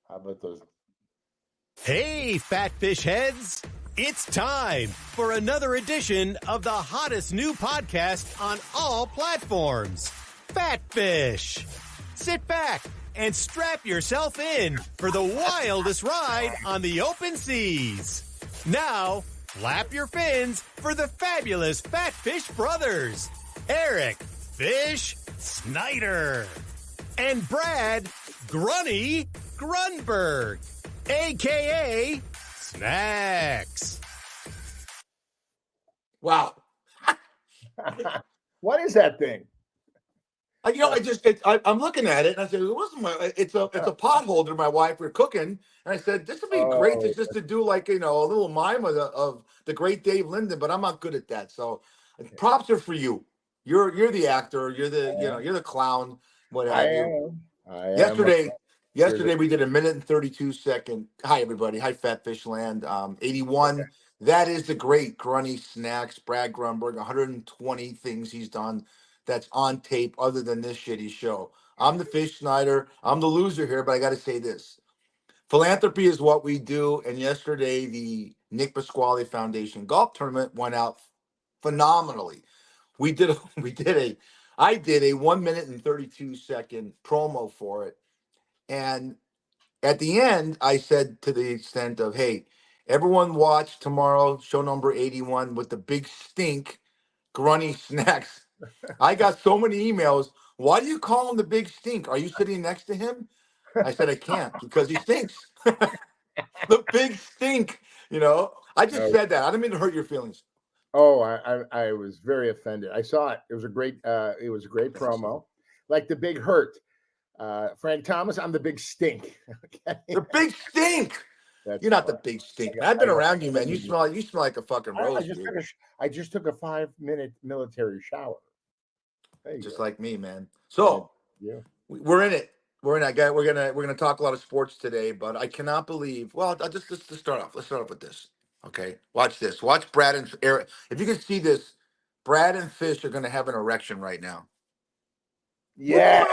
How about those? Hey, fat fish heads! It's time for another edition of the hottest new podcast on all platforms, Fat Fish. Sit back and strap yourself in for the wildest ride on the open seas. Now, flap your fins for the fabulous Fat Fish brothers, Eric Fish Snyder and Brad Grunny Grunberg, a.k.a. Snacks. Wow. What is that thing? I'm looking at it and I said, it's a pot holder. My wife, we're cooking. And I said, this would be great to do like, a little mime of the great Dave Linden, but I'm not good at that. So props are for you. You're the actor. You're the clown. What have you. I am. Yesterday we did a 1:32. Hi, everybody. Hi, Fat Fish Land. 81. Okay. That is the great Grunny Snacks, Brad Grunberg, 120 things he's done that's on tape other than this shitty show. I'm the Fish Snyder. I'm the loser here, but I got to say this. Philanthropy is what we do. And yesterday, the Nick Pasquale Foundation golf tournament went out phenomenally. I did a 1:32 promo for it. And at the end, I said to the extent of, hey, everyone watch tomorrow, show number 81 with the big stink, Grunny Snacks. I got so many emails. Why do you call him the big stink? Are you sitting next to him? I said, I can't because he stinks. The big stink, I just said that. I didn't mean to hurt your feelings. Oh, I was very offended. I saw it. It was a great promo. Like the big hurt. Frank Thomas, I'm the big stink. Okay? The big stink. You're not the big stink. I've been around you, man. You smell like a fucking rose. I just took a 5-minute military shower. Just like me, man. So we're in it. We're gonna talk a lot of sports today, but I cannot believe. Well, just to start off. Let's start off with this. Okay, watch this. Watch Brad and Eric. If you can see this, Brad and Fish are gonna have an erection right now. Yeah.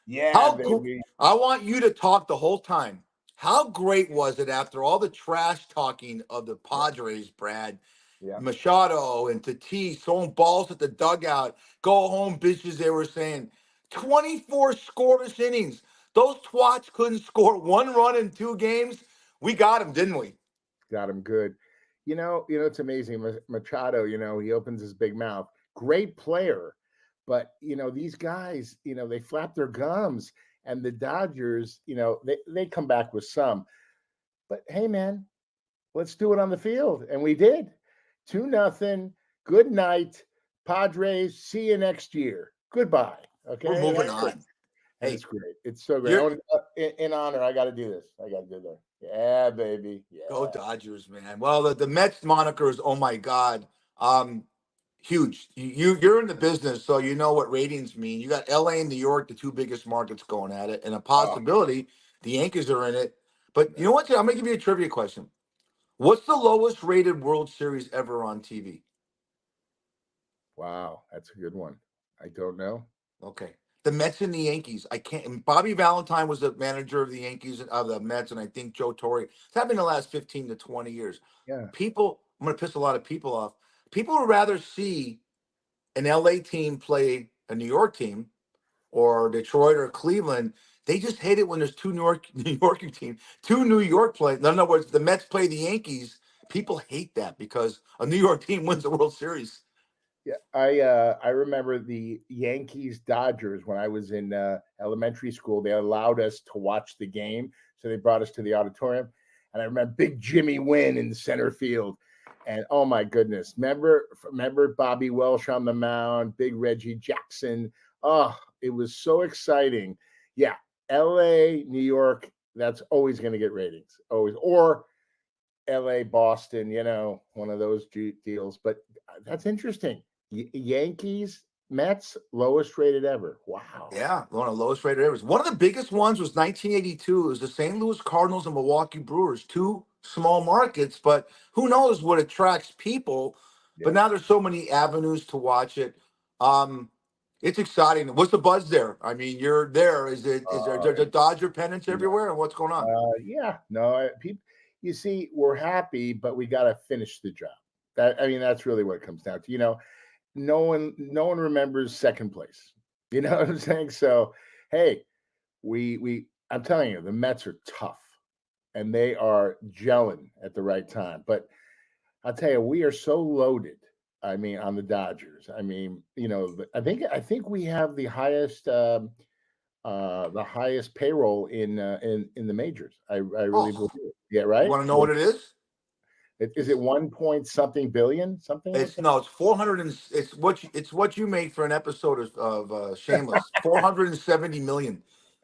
Yeah, baby. I want you to talk the whole time. How great was it after all the trash talking of the Padres, Brad? Yeah. Machado and Tatis throwing balls at the dugout. Go home, bitches, they were saying. 24 scoreless innings. Those twats couldn't score one run in 2 games. We got them, didn't we? Got him good. It's amazing. Machado, he opens his big mouth. Great player. But, these guys, they flap their gums, and the Dodgers, they come back with some. But, hey, man, let's do it on the field. And we did. 2-0. Good night, Padres. See you next year. Goodbye. Okay. We're moving on. Hey, it's great. It's so great. In honor, I got to do this. I got to do that. Yeah, baby. Yeah. Go Dodgers, man. Well, the Mets moniker is, oh, my God. Huge. You're in the business, so you know what ratings mean. You got LA and New York, the 2 biggest markets going at it, and a possibility the Yankees are in it. But you know what? I'm going to give you a trivia question. What's the lowest rated World Series ever on TV? Wow, that's a good one. I don't know. Okay. The Mets and the Yankees. I can't. And Bobby Valentine was the manager of the Yankees, of the Mets, and I think Joe Torre. It's happened in the last 15 to 20 years. Yeah. I'm going to piss a lot of people off. People would rather see an LA team play a New York team or Detroit or Cleveland. They just hate it when there's 2 New York teams, 2 New York play. In other words, the Mets play the Yankees. People hate that because a New York team wins the World Series. Yeah, I remember the Yankees Dodgers when I was in elementary school. They allowed us to watch the game, so they brought us to the auditorium. And I remember Big Jimmy Wynn in the center field. And oh my goodness, remember Bobby Welsh on the mound, Big Reggie Jackson. Oh, it was so exciting. Yeah, LA, New York, that's always going to get ratings, always. Or LA, Boston, one of those deals. But that's interesting. Yankees, Mets, lowest rated ever. Wow. Yeah, one of the lowest rated ever. One of the biggest ones was 1982. It was the St. Louis Cardinals and Milwaukee Brewers, 2 small markets, but who knows what attracts people. Yeah. But now there's so many avenues to watch it. It's exciting. What's the buzz there? I mean, you're there. Is there the Dodger pennants Yeah. everywhere? And what's going on? Yeah, no, people. You see, we're happy, but we got to finish the job. That's really what it comes down to. No one remembers second place. You know what I'm saying? So, hey, I'm telling you, the Mets are tough, and they are gelling at the right time. But I'll tell you, we are so loaded. On the Dodgers. I think we have the highest payroll in the majors. I really Oh, believe it. Yeah, you right. want to know what it is? Is it 1 point something billion? Something like that? It's 400 and it's what you make for an episode of Shameless. 470 million.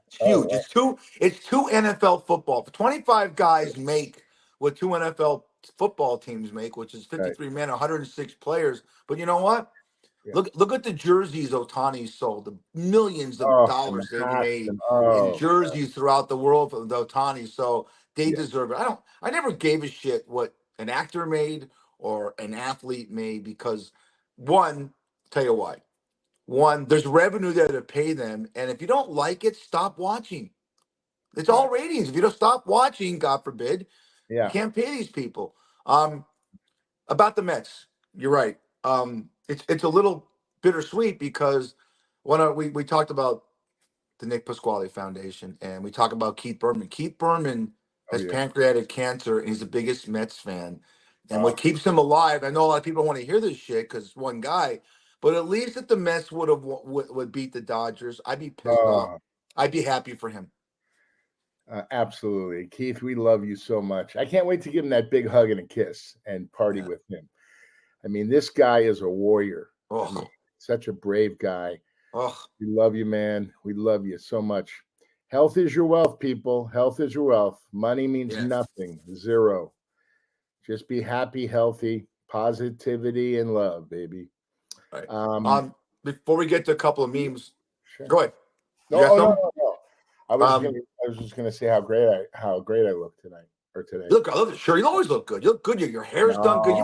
It's Oh, huge. It's two NFL football. 25 guys make what two NFL football teams make, which is right. 53 men, 106 players. But you know what? Yeah. Look at the jerseys Otani sold, the millions of Oh, dollars and they've hats made and in jerseys throughout the world for the Otani. So they yeah. deserve it. I never gave a shit what an actor made or an athlete made because one, tell you why. One, there's revenue there to pay them. And if you don't like it, stop watching. It's all ratings. If you don't stop watching, God forbid, you Yeah. can't pay these people. About the Mets, you're right. It's a little bittersweet because when we talked about the Nick Pasquale Foundation and we talk about Keith Berman. Keith Berman Oh has yeah. pancreatic cancer and he's the biggest Mets fan. And Oh. what keeps him alive, I know a lot of people want to hear this shit because it's one guy, but at least if the Mets would beat the Dodgers, I'd be pissed off. I'd be happy for him. Absolutely, Keith. We love you so much. I can't wait to give him that big hug and a kiss and party with him. This guy is a warrior. Such a brave guy. We love you, man. We love you so much. Health is your wealth, people. Health is your wealth. Money means nothing. Zero. Just be happy, healthy, positivity, and love, baby. Right. Before we get to a couple of memes, go ahead. No. I was just gonna say how great I look tonight or today. Look, I love it. Sure, you always look good. You look good. Your hair's done good.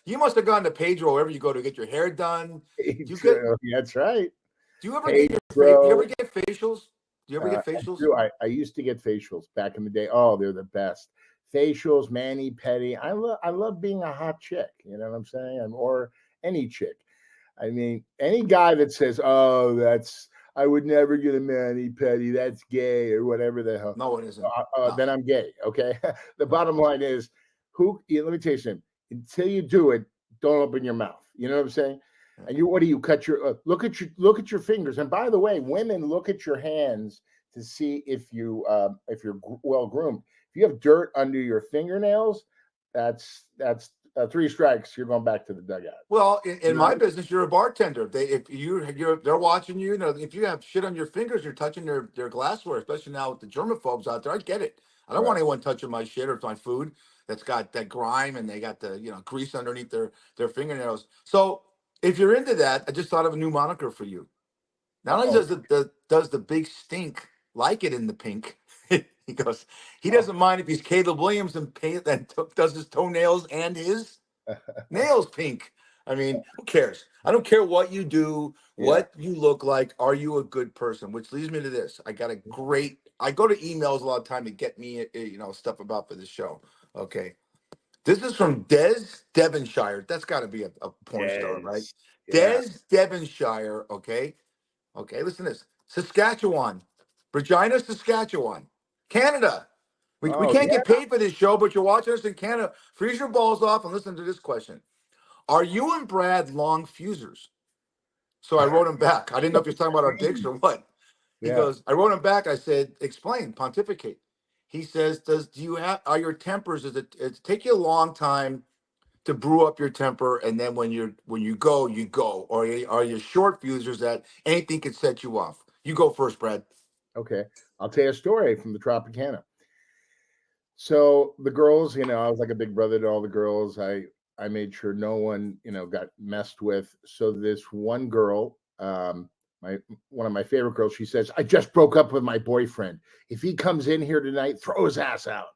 You must have gone to Pedro wherever you go to get your hair done. That's right. Do you ever get facials? Do you ever get facials? I used to get facials back in the day. Oh, they're the best. Facials, mani, pedi. I love being a hot chick. You know what I'm saying? Or any chick. Any guy that says, "Oh, I would never get a mani pedi. That's gay," or whatever the hell. No, it isn't. Then I'm gay. Okay. The bottom line is, let me tell you something. Until you do it, don't open your mouth. You know what I'm saying? And you cut your look at your fingers. And by the way, women look at your hands to see if you're well groomed. If you have dirt under your fingernails, that's 3 strikes. You're going back to the dugout. Well, in my business, you're a bartender. They're watching you. If you have shit on your fingers, you're touching their glassware, especially now with the germaphobes out there. I get it. I don't want anyone touching my shit or my food that's got that grime and they got the grease underneath their fingernails. So if you're into that, I just thought of a new moniker for you. Not only does the big stink like it in the pink, he goes, he doesn't mind if he's Caleb Williams and does his toenails and his nails pink. Who cares? I don't care what you do, what you look like. Are you a good person? Which leads me to this. I go to emails a lot of time to get me, stuff about for the show. Okay. This is from Des Devonshire. That's got to be a porn star, right? Yeah. Des Devonshire. Okay. Listen to this. Saskatchewan, Regina, Saskatchewan, Canada. We can't get paid for this show, but you're watching us in Canada. Freeze your balls off and listen to this question. Are you and Brad long fusers? So I wrote him back. I didn't know if he was talking about our dicks or what. He goes, I wrote him back. I said, explain, pontificate. He says, are your tempers, does it take you a long time to brew up your temper, and then when you go, or are you short fusers that anything could set you off? You go first, Brad. Okay, I'll tell you a story from the Tropicana. So the girls, I was like a big brother to all the girls. I made sure no one, got messed with. So this one girl, one of my favorite girls, she says, I just broke up with my boyfriend. If he comes in here tonight, throw his ass out.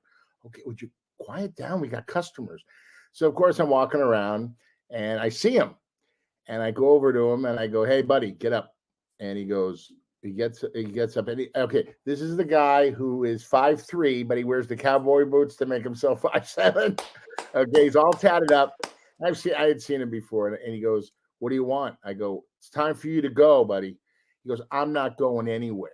Okay, would you quiet down? We got customers. So of course I'm walking around and I see him and I go over to him and I go, hey buddy, get up. and he gets up and okay, this is the guy who is 5'3", but he wears the cowboy boots to make himself 5'7". Okay, he's all tatted up. I had seen him before, and he goes, "What do you want?" I go, "It's time for you to go, buddy." He goes, "I'm not going anywhere."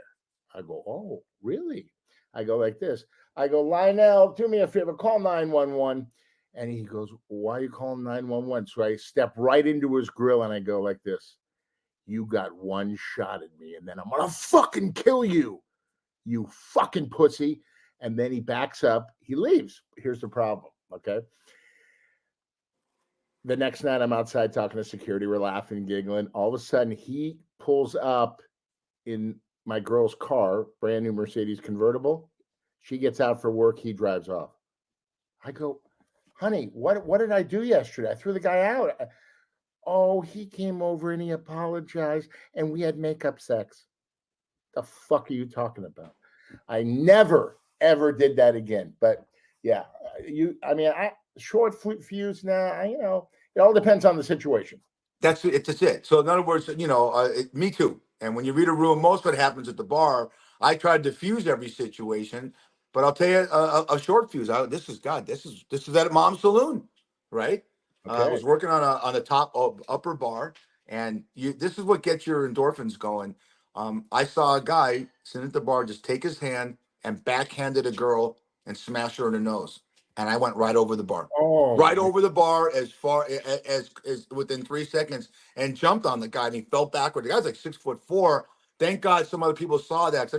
I go, "Oh, really?" I go like this. I go, "Lionel, do me a favor, call 911." And he goes, "Why are you calling 911?" So I step right into his grill and I go like this. "You got one shot at me, and then I'm gonna fucking kill you, you fucking pussy." And then he backs up. He leaves. Here's the problem. Okay. The next night, I'm outside talking to security. We're laughing, giggling. All of a sudden, he pulls up in my girl's car, brand new Mercedes convertible. She gets out for work. He drives off. I go, "Honey, what did I do yesterday? I threw the guy out." "Oh, he came over and he apologized, and we had makeup sex." The fuck are you talking about? I never ever did that again. But yeah, short fuse now. It all depends on the situation. That's it. So in other words, me too. And when you read a room, most of it happens at the bar. I try to diffuse every situation, but I'll tell you a short fuse. This is at Mom's Saloon, right? I Okay. was working on the top upper bar, and this is what gets your endorphins going. I saw a guy sitting at the bar just take his hand and backhanded a girl and smash her in the nose, and I went right over the bar. Oh, Right over the bar as far as within 3 seconds, and jumped on the guy, and he fell backward. The guy's like 6'4". Thank God some other people saw that.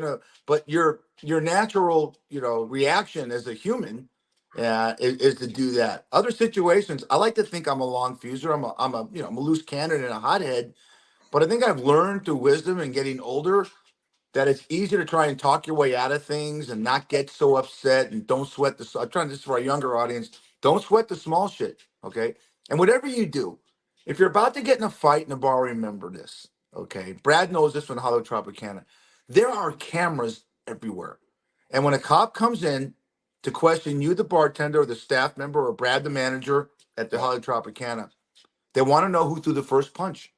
But your natural reaction as a human is to do that. Other situations, I like to think I'm a long fuser. I'm a loose cannon and a hothead, but I think I've learned through wisdom and getting older that it's easier to try and talk your way out of things and not get so upset, and don't sweat the. I'm trying this for our younger audience. Don't sweat the small shit, okay? And whatever you do, if you're about to get in a fight in a bar, remember this, okay? Brad knows this from Hollow Tropicana. There are cameras everywhere. And when a cop comes in to question you, the bartender, or the staff member, or Brad, the manager at the Hollow Tropicana, they want to know who threw the first punch.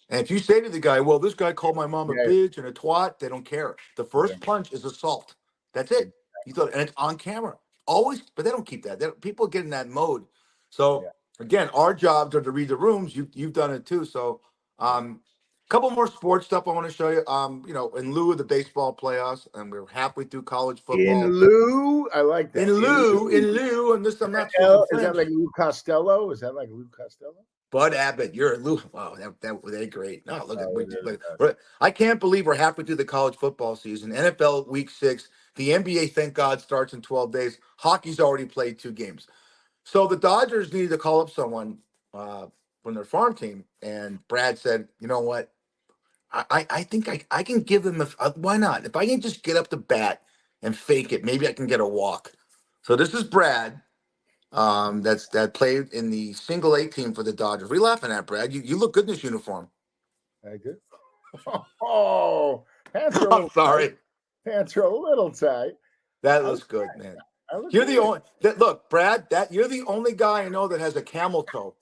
And if you say to the guy, "Well, this guy called my mom a bitch and a twat," they don't care. The first punch is assault. That's it. And it's on camera. Always, but they don't keep that. People get in that mode. So again, our jobs are to read the rooms. You've done it too. So couple more sports stuff I want to show you. In lieu of the baseball playoffs, and we're halfway through college football. In lieu, I like that. In lieu, and this I'm not. Is that like Lou Costello? Bud Abbott, you're a Lou. Wow, they're great. No, look, I can't believe we're halfway through the college football season. NFL Week 6. The NBA, thank God, starts in 12 days. Hockey's already played 2 games. So the Dodgers needed to call up someone from their farm team, and Brad said, "You know what? I think I can give them why not? If I can just get up to bat and fake it, maybe I can get a walk." So this is Brad. That played in the single A team for the Dodgers. What are you laughing at, Brad? You look good in this uniform. I do. Oh, pants are I'm sorry. Tight. Pants are a little tight. That looks good, man. You're the only look, Brad. You're the only guy I know that has a camel toe.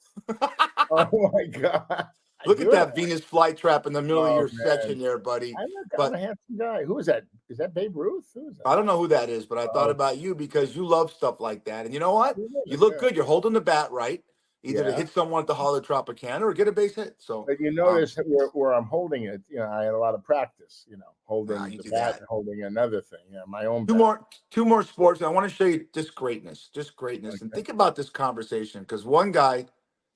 Oh my God! Look at that Venus flytrap in the middle of your section there, buddy. I'm a handsome guy. Who is that? Is that Babe Ruth? Who is that? I don't know who that is, but I thought about you because you love stuff like that. And you know what? You look good. You're holding the bat right, either to hit someone at the Hollow Tropicana or get a base hit. So, but you notice where I'm holding it. I had a lot of practice. Holding the bat and holding another thing. My own. Two more sports. I want to show you just greatness. Okay. And think about this conversation, because one guy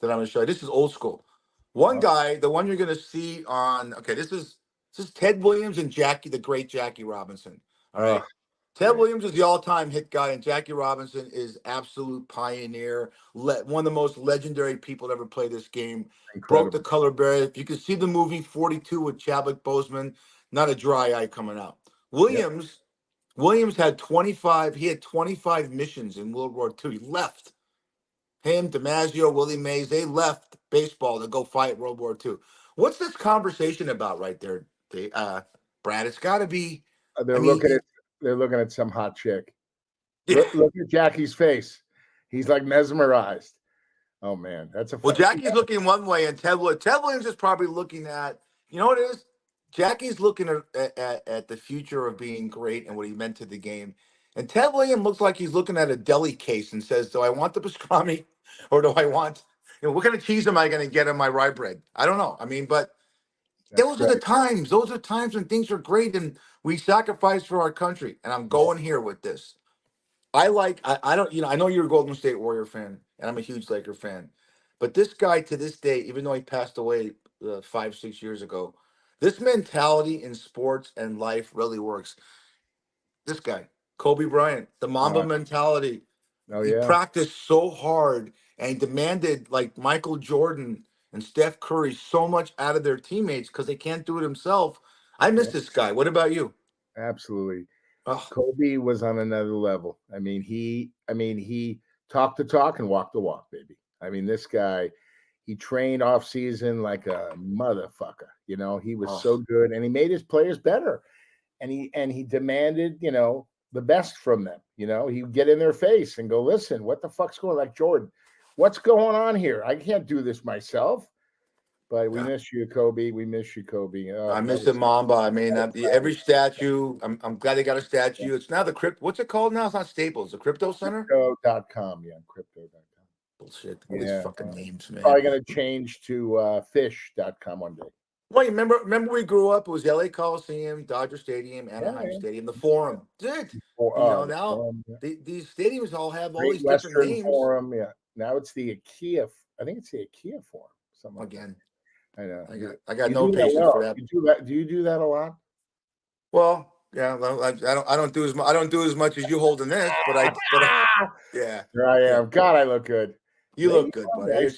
that I'm going to show you. This is old school. One guy, the one you're going to see on. Okay, this is Ted Williams and the great Jackie Robinson. All right. Ted Williams is the all-time hit guy, and Jackie Robinson is absolute pioneer. One of the most legendary people to ever play this game. Incredible. Broke the color barrier. If you can see the movie 42 with Chadwick Boseman, not a dry eye coming out. Williams had 25. He had 25 missions in World War II. He left. Him, DiMaggio, Willie Mays, they left baseball to go fight World War II. What's this conversation about right there, Brad? It's got to be. They're looking at some hot chick. Look at Jackie's face. He's like mesmerized. Oh man, that's a. Well, Jackie's looking one way, and Ted Williams is probably looking at. You know what it is? Jackie's looking at the future of being great and what he meant to the game. And Ted Williams looks like he's looking at a deli case and says, do I want the pastrami or do I want, what kind of cheese am I going to get on my rye bread? I don't know. I mean, but those are the times. Those are times when things are great and we sacrifice for our country. And I'm going here with this. I don't, I know you're a Golden State Warrior fan and I'm a huge Laker fan. But this guy to this day, even though he passed away 5-6 years ago, this mentality in sports and life really works. This guy, Kobe Bryant, the Mamba mentality. Oh, he practiced so hard and he demanded like Michael Jordan and Steph Curry so much out of their teammates because they can't do it himself. I miss this guy. What about you? Absolutely. Oh. Kobe was on another level. I mean, he talked the talk and walked the walk, baby. I mean, this guy, he trained off season like a motherfucker. You know, he was so good and he made his players better. And he demanded, the best from them. You know, he would get in their face and go, listen, what the fuck's going on? Like, Jordan, what's going on here? I can't do this myself. But we miss you, Kobe. We miss you, Kobe. I miss the Mamba. I mean, every statue, I'm glad they got a statue. It's now the crypto. What's it called now? It's not Staples. The Crypto Center? Crypto.com. Yeah, crypto.com. Bullshit. All these fucking names, man. Probably going to change to fish.com one day. Well, you remember we grew up, it was LA Coliseum, Dodger Stadium, Anaheim Stadium, the Forum. Dude, now these stadiums all have all these Western different names. Forum, yeah. Now it's the IKEA. I think it's the IKEA Forum. Something again. I know. I got no patience for that. Do you do that a lot? Well, yeah, I don't do as much as you holding this, but yeah. Here I am. God, I look good. You look good, buddy. You're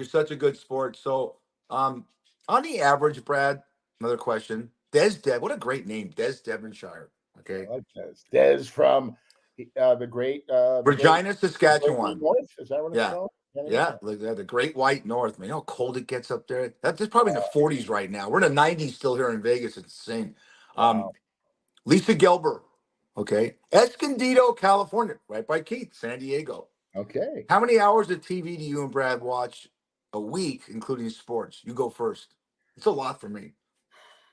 such a good sport. So, on the average, Brad, another question. What a great name, Des Devonshire. Okay. I like Des from the great Regina, Saskatchewan. North. Is that what it's called? Yeah, the Great White North, man. You know how cold it gets up there? That's probably in the 40s right now. We're in the 90s still here in Vegas. It's insane. Wow. Lisa Gelber, okay. Escondido, California, right by Keith, San Diego. Okay. How many hours of TV do you and Brad watch a week, including sports? You go first. It's a lot for me.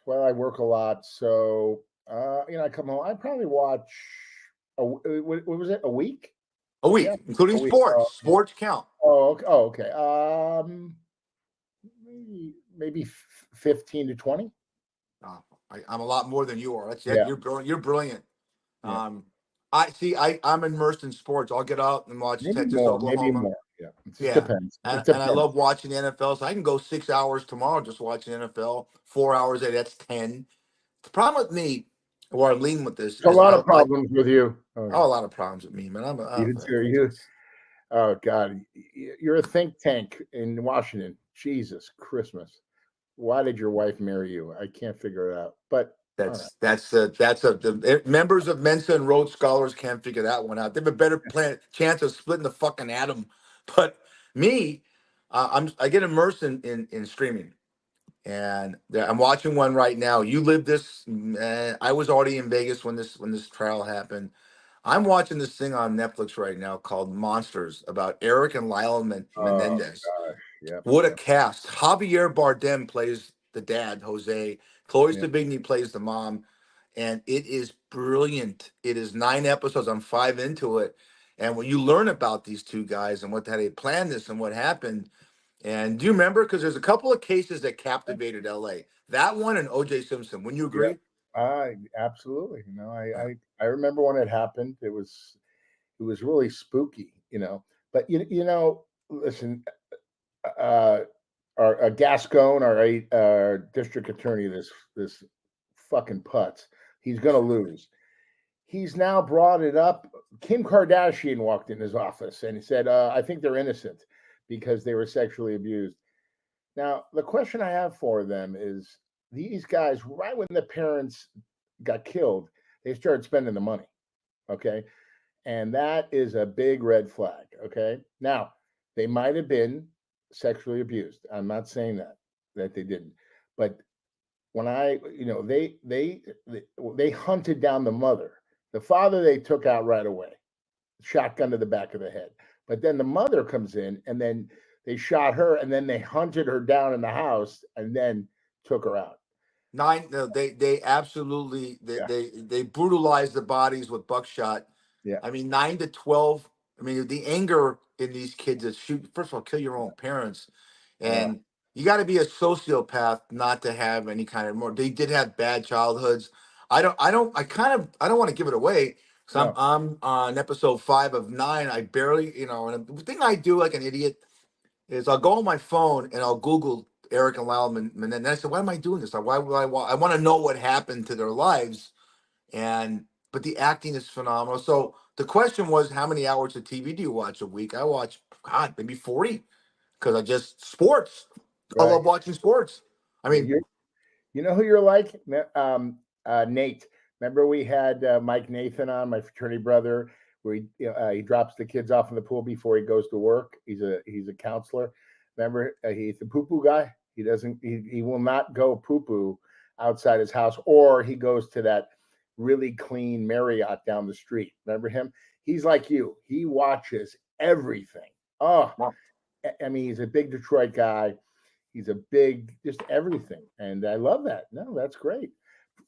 Well, I work a lot, so I come home. I probably watch. What was it? A week? A week, including sports. Sports count. Okay. Maybe 15 to 20. I'm a lot more than you are. That's it. Yeah. You're brilliant. Yeah. I'm immersed in sports. I'll get out and watch Texas, Oklahoma. Maybe more. Yeah. It depends. And I love watching the NFL. So I can go 6 hours tomorrow just watching the NFL. 4 hours a day, that's 10. The problem with me, where I lean with this, a lot of problems with you. A lot of problems with me, man. Oh God, you're a think tank in Washington. Jesus Christmas, why did your wife marry you? I can't figure it out. But the members of Mensa and Rhodes Scholars can't figure that one out. They have a better chance of splitting the fucking atom. But me, I get immersed in streaming. And I'm watching one right now. You lived this. I was already in Vegas when this trial happened. I'm watching this thing on Netflix right now called Monsters about Eric and Lyle Menendez. What a cast! Javier Bardem plays the dad, Jose. Chloe Sevigny plays the mom, and it is brilliant. It is 9 episodes. I'm 5 into it, and when you learn about these two guys and how they planned this and what happened. And do you remember? Because there's a couple of cases that captivated LA. That one and O.J. Simpson. Wouldn't you agree? Absolutely. I remember when it happened. It was really spooky, But listen, our Gascon, our district attorney, this fucking putz, he's gonna lose. He's now brought it up. Kim Kardashian walked in his office and he said, "I think they're innocent." Because they were sexually abused. Now, the question I have for them is, these guys, right when the parents got killed, they started spending the money, okay? And that is a big red flag, okay? Now, they might have been sexually abused. I'm not saying that they didn't. But when they hunted down the mother. The father they took out right away, shotgun to the back of the head. But then the mother comes in and then they shot her and then they hunted her down in the house and then took her out. Nine. No, they absolutely Yeah. they brutalized the bodies with buckshot. Yeah. I mean, 9 to 12. I mean, the anger in these kids that shoot. First of all, kill your own parents, Oh, and you got to be a sociopath not to have any kind of more. They did have bad childhoods. I don't want to give it away. So no. I'm on episode 5 of 9. I barely, and the thing I do like an idiot is I'll go on my phone and I'll Google Eric and Lyle and then I said, why am I doing this? Why would I want to know what happened to their lives? And but the acting is phenomenal. So the question was, how many hours of TV do you watch a week? I watch, God, maybe 40, because I just sports. I Right. love watching sports. I mean, You know who you're like? Nate. Remember we had Mike Nathan on, my fraternity brother, where he drops the kids off in the pool before he goes to work. He's a counselor. Remember, he's the poo poo guy. He will not go poo poo outside his house, or he goes to that really clean Marriott down the street. Remember him? He's like you. He watches everything. Oh, wow. I mean, he's a big Detroit guy. He's a big, just everything. And I love that. No, that's great.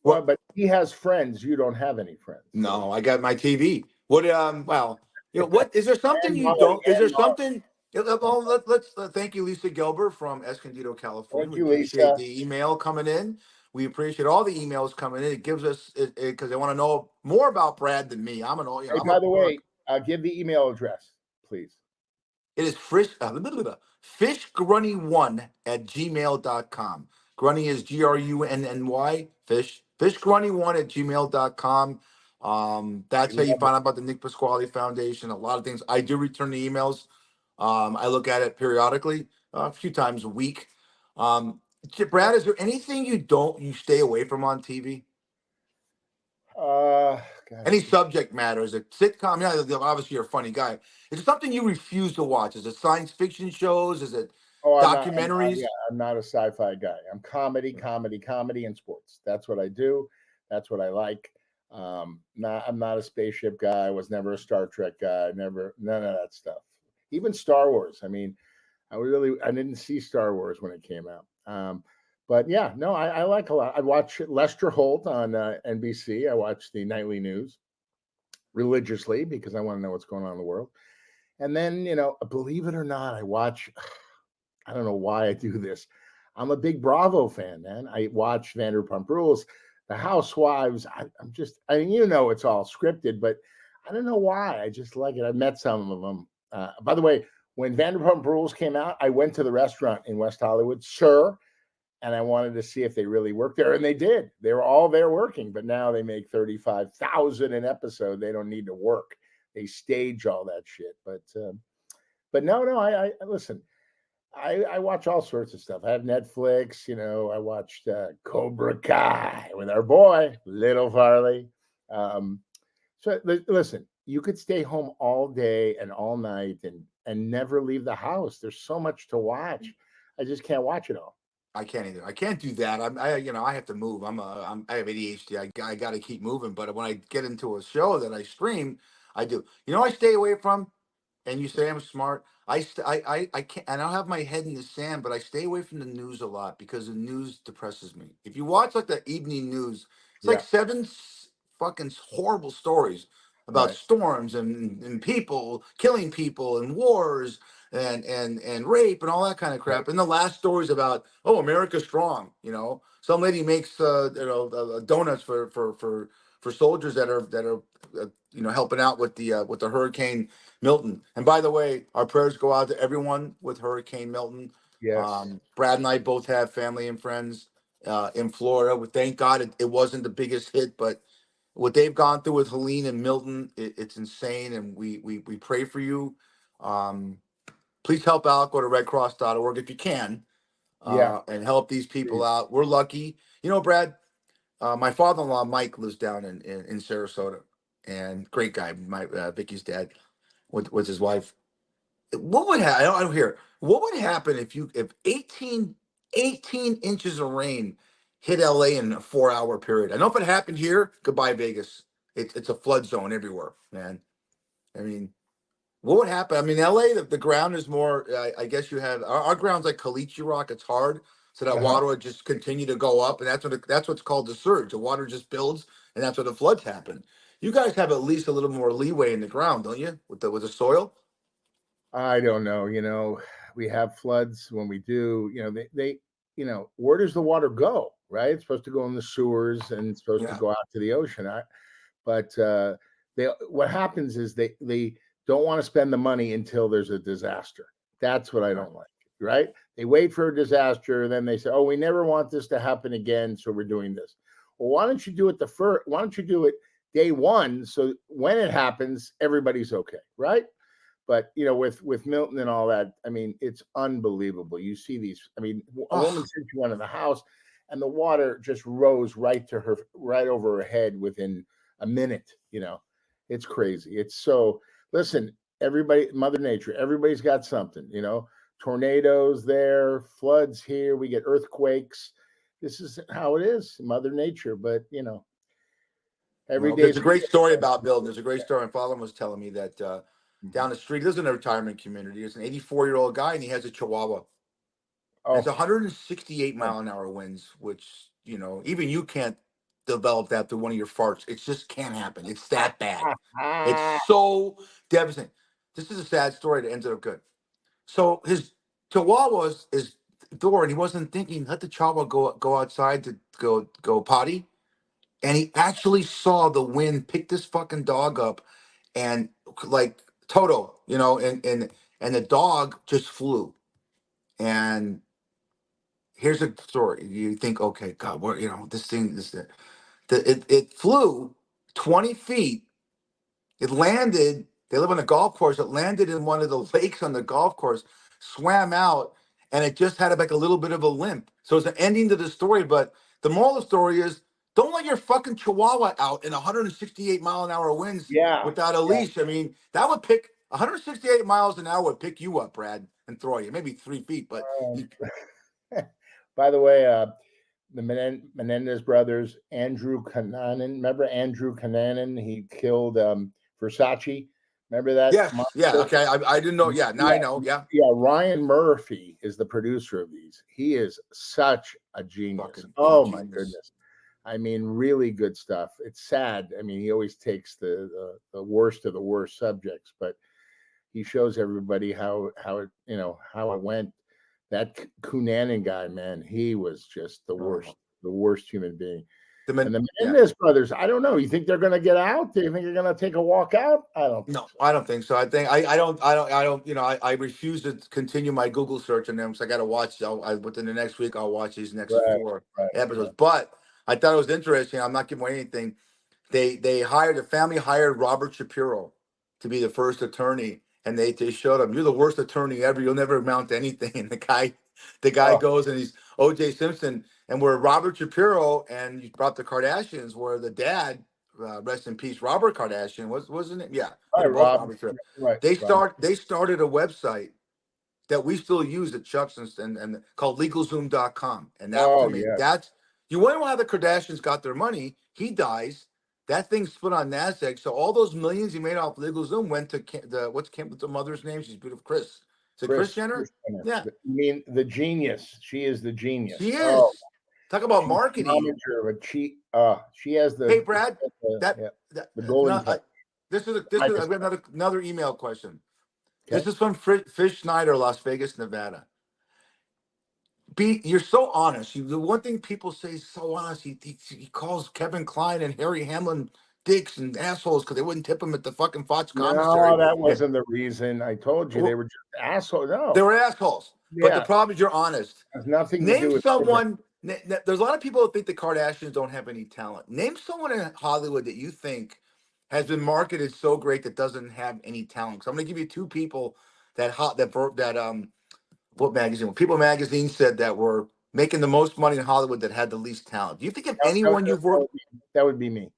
Well, but he has friends. You don't have any friends. No, I got my TV. What? Well, what is there something And you Molly, don't? Is there and Molly. something? Well, let's thank you, Lisa Gilbert from Escondido, California. Thank We you, appreciate Lisa. the email coming in. We appreciate all the emails coming in. It gives us it because they want to know more about Brad than me. I'm an old, Hey, I'm by a the way, give the email address, please. It is fishgrunny1 at gmail.com. Grunny is Grunny, fishgrunny1 at gmail.com. That's how We you love it. find out about the Nick Pasquale Foundation. A lot of things. I do return the emails. I look at it periodically, a few times a week. Brad, is there anything you stay away from on TV? God, Any subject matter? Is it sitcom? Yeah, obviously you're a funny guy. Is it something you refuse to watch? Is it science fiction shows? Is it oh, documentaries? I'm not a sci-fi guy. I'm comedy, comedy, and sports. That's what I do. That's what I like. I'm not a spaceship guy. I was never a Star Trek guy. Never, none of that stuff. Even Star Wars. I mean, I didn't see Star Wars when it came out. But yeah, no, I like a lot. I watch Lester Holt on NBC. I watch the nightly news religiously because I want to know what's going on in the world. And then, believe it or not, I watch, I don't know why I do this. I'm a big Bravo fan, man. I watch Vanderpump Rules, The Housewives. It's all scripted, but I don't know why. I just like it. I've met some of them. By the way, when Vanderpump Rules came out, I went to the restaurant in West Hollywood, Sir, and I wanted to see if they really worked there, and they did. They were all there working, but now they make $35,000 an episode. They don't need to work. They stage all that shit. But no, I listen. I watch all sorts of stuff. I have Netflix. I watched Cobra Kai with our boy Little Farley. Listen, you could stay home all day and all night and never leave the house. There's so much to watch. I just can't watch it all. I can't either. I can't do that. I have to move. I have ADHD. I got to keep moving. But when I get into a show that I stream, I do. I stay away from. And you say I'm smart. I can't, and I'll have my head in the sand, but I stay away from the news a lot because the news depresses me. If you watch like the evening news, it's like Yeah. seven fucking horrible stories about Right. storms and people killing people and wars and rape and all that kind of crap. And the last story is about, oh, America's strong. Some lady makes donuts for soldiers that are helping out with the Hurricane Milton. And by the way, our prayers go out to everyone with Hurricane Milton. Yes. Brad and I both have family and friends in Florida. Thank God it wasn't the biggest hit, but what they've gone through with Helene and Milton, it's insane. And we pray for you. Please help out. Go to redcross.org if you can, Yeah. and help these people Please. out. We're lucky. Brad, my father-in-law, Mike, lives down in Sarasota, and great guy. My Vicky's dad with his wife. What would happen? I don't hear. What would happen if 18 inches of rain hit LA in a 4-hour period? I know if it happened here, goodbye Vegas. It's a flood zone everywhere, man. I mean, what would happen? I mean, LA, the ground is more. I guess you have our ground's like Caliche Rock. It's hard, so that water would just continue to go up, and that's what's called the surge. The water just builds, and that's where the floods happen. You guys have at least a little more leeway in the ground, don't you, with the soil? I don't know. We have floods when we do. They where does the water go? Right? It's supposed to go in the sewers and it's supposed to go out to the ocean. But what happens is they don't want to spend the money until there's a disaster. That's what I don't like. Right? They wait for a disaster, then they say, "Oh, we never want this to happen again, so we're doing this." Well, why don't you do it why don't you do it day one, so when it happens, everybody's okay, right? But with Milton and all that, I mean, it's unbelievable. You see these. I mean, a woman said she went in the house, and the water just rose right over her head within a minute. It's crazy. It's so. Listen, everybody, Mother Nature, everybody's got something. Tornadoes there, floods here. We get earthquakes. This is how it is, Mother Nature. But every day. There's a great story about Milton. There's a great story. My father was telling me that down the street, he lives in a retirement community. He's an 84-year-old guy, and he has a Chihuahua. Oh. It's 168 mile an hour winds, which even you can't develop that through one of your farts. It just can't happen. It's that bad. It's so devastating. This is a sad story that ended up good. So his Chihuahua is door, and he wasn't thinking. Let the Chihuahua go outside to go potty, and he actually saw the wind pick this fucking dog up, and like Toto, and the dog just flew. And here's a story. You think, okay, God, what this thing is that it flew 20 feet. It landed. They live on a golf course. It landed in one of the lakes on the golf course, swam out, and it just had like a little bit of a limp. So it's an ending to the story. But the moral of the story is, don't let your fucking Chihuahua out in 168 mile an hour winds without a leash. I mean, that would pick 168 miles an hour would pick you up, Brad, and throw you maybe 3 feet. But by the way, the Menendez brothers, Andrew Cunanan. Remember Andrew Cunanan? He killed Versace. Remember that? Yes. Yeah. Okay. I didn't know. Yeah. Now I know. Yeah. Yeah. Ryan Murphy is the producer of these. He is such a genius. My goodness. I mean, really good stuff. It's sad. I mean, he always takes the worst of the worst subjects, but he shows everybody how it went. That Cunanan guy, man, he was just the worst human being. And the Menendez brothers, I don't know. You think they're going to get out? Do you think they're going to take a walk out? I don't think so. I don't think so. I think I don't. I refuse to continue my Google search on them, so I got to watch. Within the next week, I'll watch these next 4 episodes. Right. But I thought it was interesting. I'm not giving away anything. The family hired Robert Shapiro to be the first attorney, and they showed him, "You're the worst attorney ever. You'll never amount to anything." And the guy goes, and he's O.J. Simpson. And where Robert Shapiro and you brought the Kardashians, where the dad, rest in peace, Robert Kardashian, wasn't it? Yeah. Right, They started a website that we still use at Chuck's and called LegalZoom.com. And that's you wonder how the Kardashians got their money. He dies. That thing split on NASDAQ. So all those millions he made off LegalZoom went to what's the mother's name? She's beautiful, Chris. Is it Kris Jenner? Yeah. I mean, the genius. She is the genius. She is. Talk about marketing. She has the. Hey, Brad, the golden. This is another email question. Okay. This is from Fish Snyder, Las Vegas, Nevada. You're so honest. The one thing people say is so honest. He calls Kevin Kline and Harry Hamlin dicks and assholes because they wouldn't tip him at the fucking Fox commissary. No, that wasn't the reason. I told you they were just assholes. No, they were assholes. Yeah. But the problem is you're honest. There's nothing. Name someone. There's a lot of people that think the Kardashians don't have any talent. Name someone in Hollywood that you think has been marketed so great that doesn't have any talent. So I'm going to give you 2 people that what magazine? Well, People Magazine said that were making the most money in Hollywood that had the least talent. Do you think of anyone you've worked? That would be me.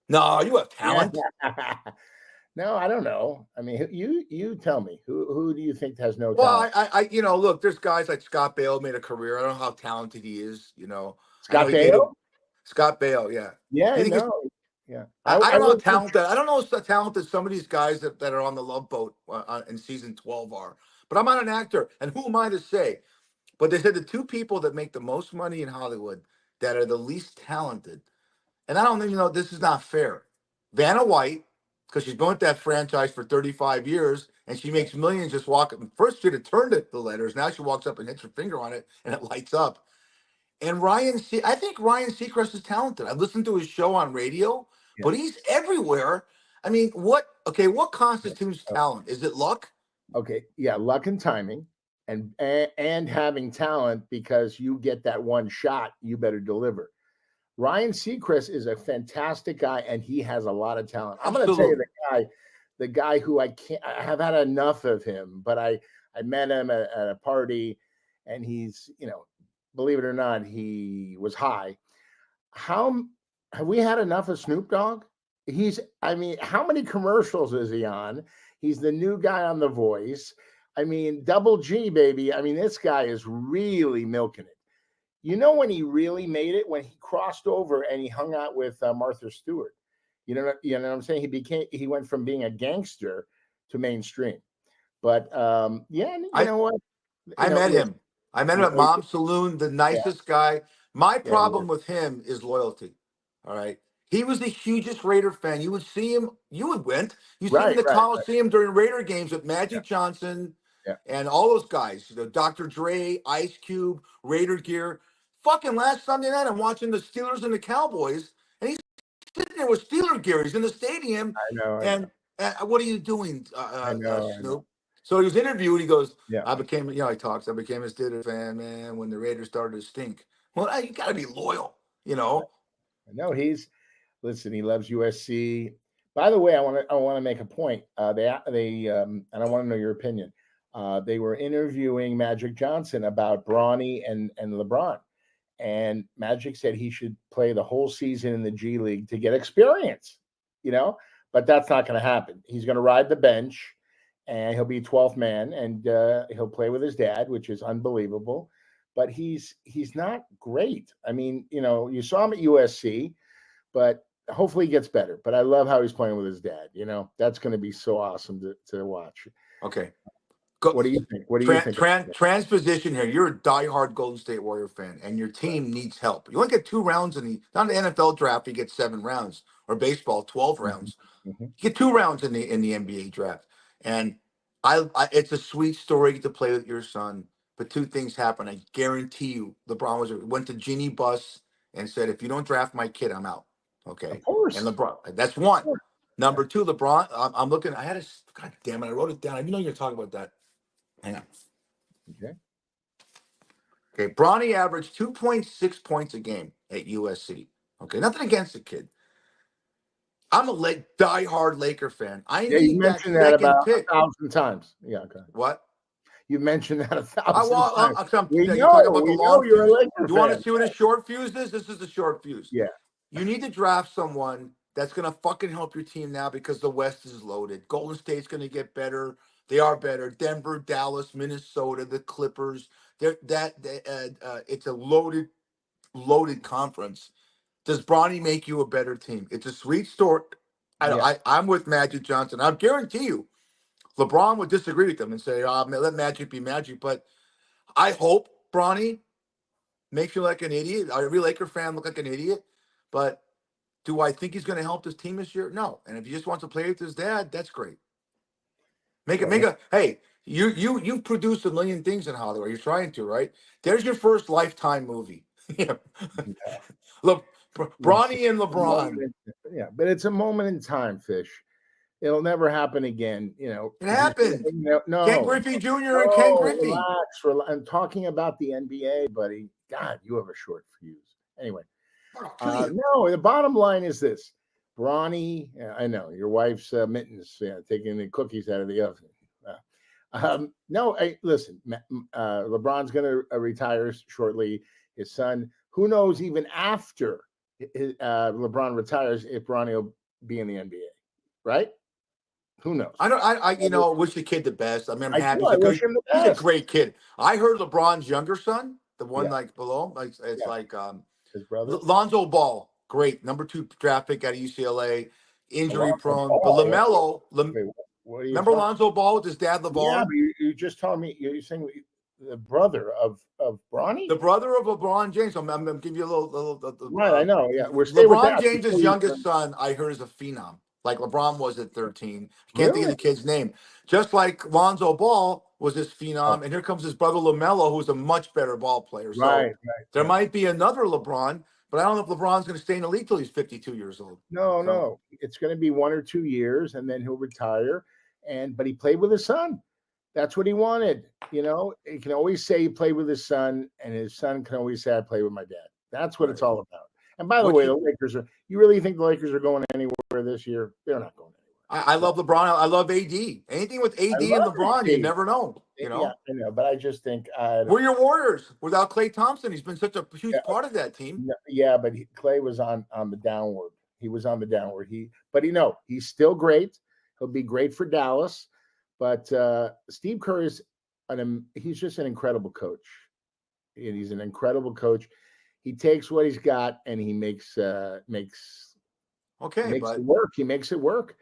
No, you have talent. No, I don't know. I mean, you tell me who do you think has no talent? Well, look, there's guys like Scott Baio made a career. I don't know how talented he is. Scott Baio. Scott Baio, yeah. Yeah, yeah. I don't know talent. I don't know the talent that some of these guys that are on the Love Boat in season 12 are. But I'm not an actor, and who am I to say? But they said the two people that make the most money in Hollywood that are the least talented, and I don't even know, this is not fair. Vanna White, because she's been with that franchise for 35 years and she makes millions just walking. First, she'd have turned it the letters. Now she walks up and hits her finger on it and it lights up. And I think Ryan Seacrest is talented. I listened to his show on radio, Yeah. but he's everywhere. I mean, what constitutes talent? Is it luck? Okay, yeah, luck and timing, and having talent, because you get that one shot, you better deliver. Ryan Seacrest is a fantastic guy, and he has a lot of talent. I'm going to tell you the guy who I have had enough of him, but I met him at a party, and he's, believe it or not, he was high. How have we had enough of Snoop Dogg? How many commercials is he on? He's the new guy on The Voice. Double G, baby. This guy is really milking it. When he really made it, when he crossed over and he hung out with Martha Stewart. You know what I'm saying? He went from being a gangster to mainstream. But know what? I met him. I met him at Mom's Saloon, the nicest guy. My problem with him is loyalty. All right. He was the hugest Raider fan. You would see him. You see him in the Coliseum during Raider games with Magic Johnson and all those guys. Dr. Dre, Ice Cube, Raider gear. Fucking last Sunday night, I'm watching the Steelers and the Cowboys, and he's sitting there with Steeler gear. He's in the stadium. I know. And what are you doing, Snoop? So he was interviewed. He goes, I became a Steelers fan, man, when the Raiders started to stink. Well, you got to be loyal, I know listen, he loves USC. By the way, I want to make a point. And I want to know your opinion. They were interviewing Magic Johnson about Bronny and LeBron. And Magic said he should play the whole season in the G League to get experience, but that's not going to happen. He's going to ride the bench and he'll be 12th man and he'll play with his dad, which is unbelievable. But he's not great. You saw him at USC, but hopefully he gets better. But I love how he's playing with his dad. That's going to be so awesome to watch. Okay. What do you think? Transposition here. You're a diehard Golden State Warrior fan, and your team needs help. You only get 2 rounds not in the NFL draft. You get 7 rounds, or baseball 12 rounds. Mm-hmm. You get 2 rounds in the NBA draft, and it's a sweet story to play with your son. But 2 things happen. I guarantee you, LeBron went to Jeannie Buss and said, "If you don't draft my kid, I'm out." Okay, of course. And LeBron, that's one. Number 2, LeBron. I'm looking. God damn it! I wrote it down. I didn't know you were talking about that. Hang on. Okay. Bronny averaged 2.6 points a game at USC. Okay. Nothing against the kid. I'm a diehard Laker fan. You mentioned that about 1,000 times. Yeah. Okay. What? You mentioned that 1,000 times. We know you're a Laker fan. You want to see what a short fuse is? This is the short fuse. Yeah. You need to draft someone that's going to fucking help your team now because the West is loaded. Golden State's going to get better. They are better. Denver, Dallas, Minnesota, the Clippers. It's a loaded conference. Does Bronny make you a better team? It's a sweet story. I'm with Magic Johnson. I guarantee you, LeBron would disagree with them and say, let Magic be Magic. But I hope Bronny makes you like an idiot. Every Laker fan look like an idiot. But do I think he's going to help this team this year? No. And if he just wants to play with his dad, that's great. Hey, you've produced a million things in Hollywood. You're trying to, right? There's your first Lifetime movie. Look, Bronny and LeBron. Yeah, but it's a moment in time, Fish. It'll never happen again. It happened. No, Ken Griffey Jr. and Ken Griffey. Relax. I'm talking about the NBA, buddy. God, you have a short fuse. Anyway, no. The bottom line is this. Bronny, I know your wife's mittens taking the cookies out of the oven. Listen, LeBron's going to retire shortly. His son, who knows, even after LeBron retires, if Bronny will be in the NBA, right? Who knows? I wish the kid the best. I'm happy because he's a great kid. I heard LeBron's younger son, the one below, his brother, Lonzo Ball. Great. Number 2 draft pick out of UCLA, injury prone. But LaMelo, remember Lonzo Ball with his dad, LeVar? Yeah, but you just told me, you're saying the brother of Bronny. The brother of LeBron James. I'm going to give you a little Right, I know. Yeah, we're staying with LeBron that. James's youngest son, I heard, is a phenom. Like LeBron was at 13. I can't think of Really? the kid's name. Just like Lonzo Ball was this phenom, and here comes his brother LaMelo, who's a much better ball player. So Right. there might be another LeBron, but I don't know if LeBron's going to stay in the league till he's 52 years old. No. It's going to be 1 or 2 years, and then he'll retire. But he played with his son. That's what he wanted. You know, he can always say he played with his son, and his son can always say, I played with my dad. That's what it's all about. And by the way, the Lakers are, you really think the Lakers are going anywhere this year? They're not going anywhere. I love LeBron. I love AD. Anything with AD and LeBron, AD. you never know. You know? Yeah, I know, but I just think we're your Warriors without Klay Thompson. He's been such a huge part of that team. Yeah, but Klay was on the downward. He was on the downward. He's still great. He'll be great for Dallas. But Steve Kerr is he's just an incredible coach. And he's an incredible coach. He takes what he's got and he makes it work. He makes it work.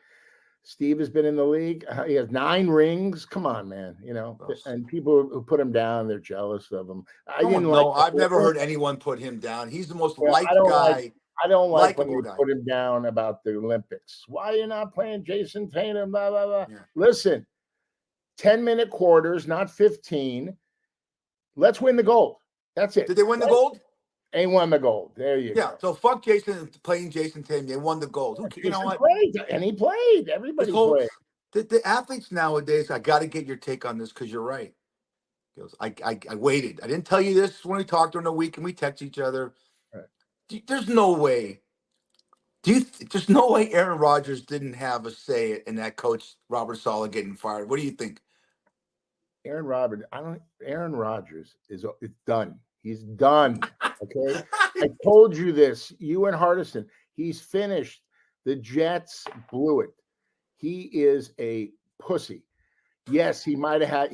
Steve has been in the league. He has 9 rings. Come on, man. You know, and people who put him down, they're jealous of him. I've never heard anyone put him down. He's the most liked guy. I don't like when they put him down about the Olympics. Why are you not playing Jason Tatum? Blah, blah, blah. Yeah. Listen, 10-minute quarters, not 15. Let's win the gold. That's it. Did they win the gold? They won the gold. There you go. Yeah, so fuck Jason playing Jason Tatum. They won the gold. You know what? He played. Everybody played. The athletes nowadays, I got to get your take on this because you're right. He goes, I waited. I didn't tell you this when we talked during the week and we text each other. Right. There's no way. There's no way Aaron Rodgers didn't have a say in that coach Robert Saleh getting fired. What do you think? Aaron Rodgers is done. He's done. Okay. I told you this. You and Hardison. He's finished. The Jets blew it. He is a pussy. Yes, he might have had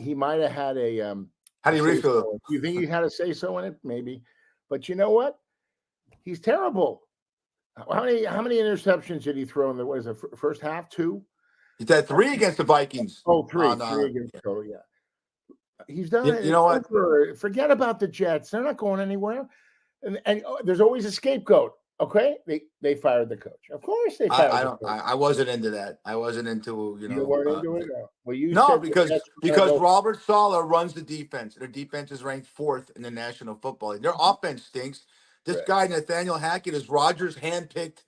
a how do you really feel? Do you think he had a say so in it? Maybe. But you know what? He's terrible. How many interceptions did he throw in the first half? 2? He had 3 against the Vikings. Oh, 3 against yeah. He's done it. You know what? Forget about the Jets. They're not going anywhere. And there's always a scapegoat. Okay, they fired the coach. Of course, they fired. I wasn't into that. I wasn't into You weren't into it. No. Well, because Robert Saleh runs the defense. Their defense is ranked 4th in the National Football League. Their offense stinks. This guy Nathaniel Hackett is Rodgers' handpicked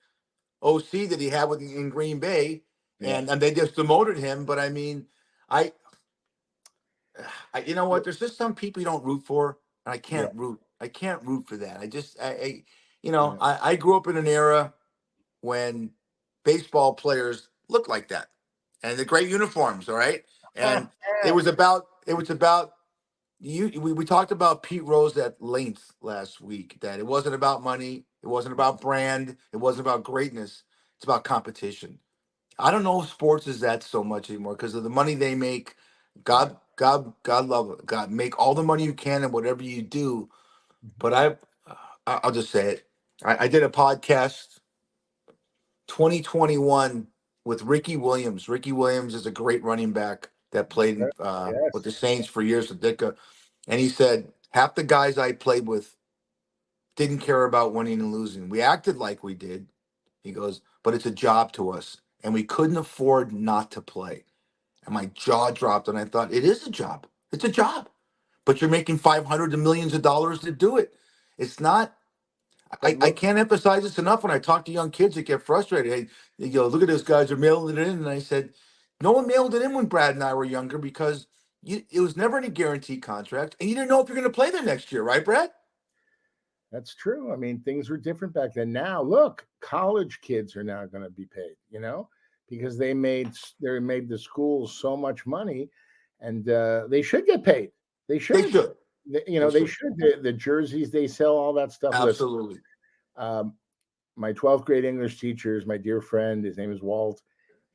OC that he had in Green Bay, and they just demoted him. But I mean, I you know what? There's just some people you don't root for, and I can't root. I can't root for that. I grew up in an era when baseball players looked like that, and the great uniforms. All right, and it was about we talked about Pete Rose at length last week. That it wasn't about money, it wasn't about brand, it wasn't about greatness. It's about competition. I don't know if sports is that so much anymore because of the money they make. God love it. God, make all the money you can and whatever you do. But I'll just say it. I did a podcast 2021 with Ricky Williams. Ricky Williams is a great running back that played with the Saints for years with Ditka. And he said, half the guys I played with didn't care about winning and losing. We acted like we did. He goes, but it's a job to us. And we couldn't afford not to play. And my jaw dropped and I thought, it is a job. It's a job. But you're making $500 to millions of dollars to do it. It's not. I can't emphasize this enough when I talk to young kids that get frustrated. They go, look at those guys are mailing it in. And I said, no one mailed it in when Brad and I were younger because it was never any guaranteed contract. And you didn't know if you're going to play there next year. Right, Brad? That's true. I mean, things were different back then. Now, look, college kids are now going to be paid, because they made the schools so much money, and they should get paid. They should. They should. They should. The jerseys they sell, all that stuff. Absolutely. Listen, my 12th grade English teacher is my dear friend. His name is Walt.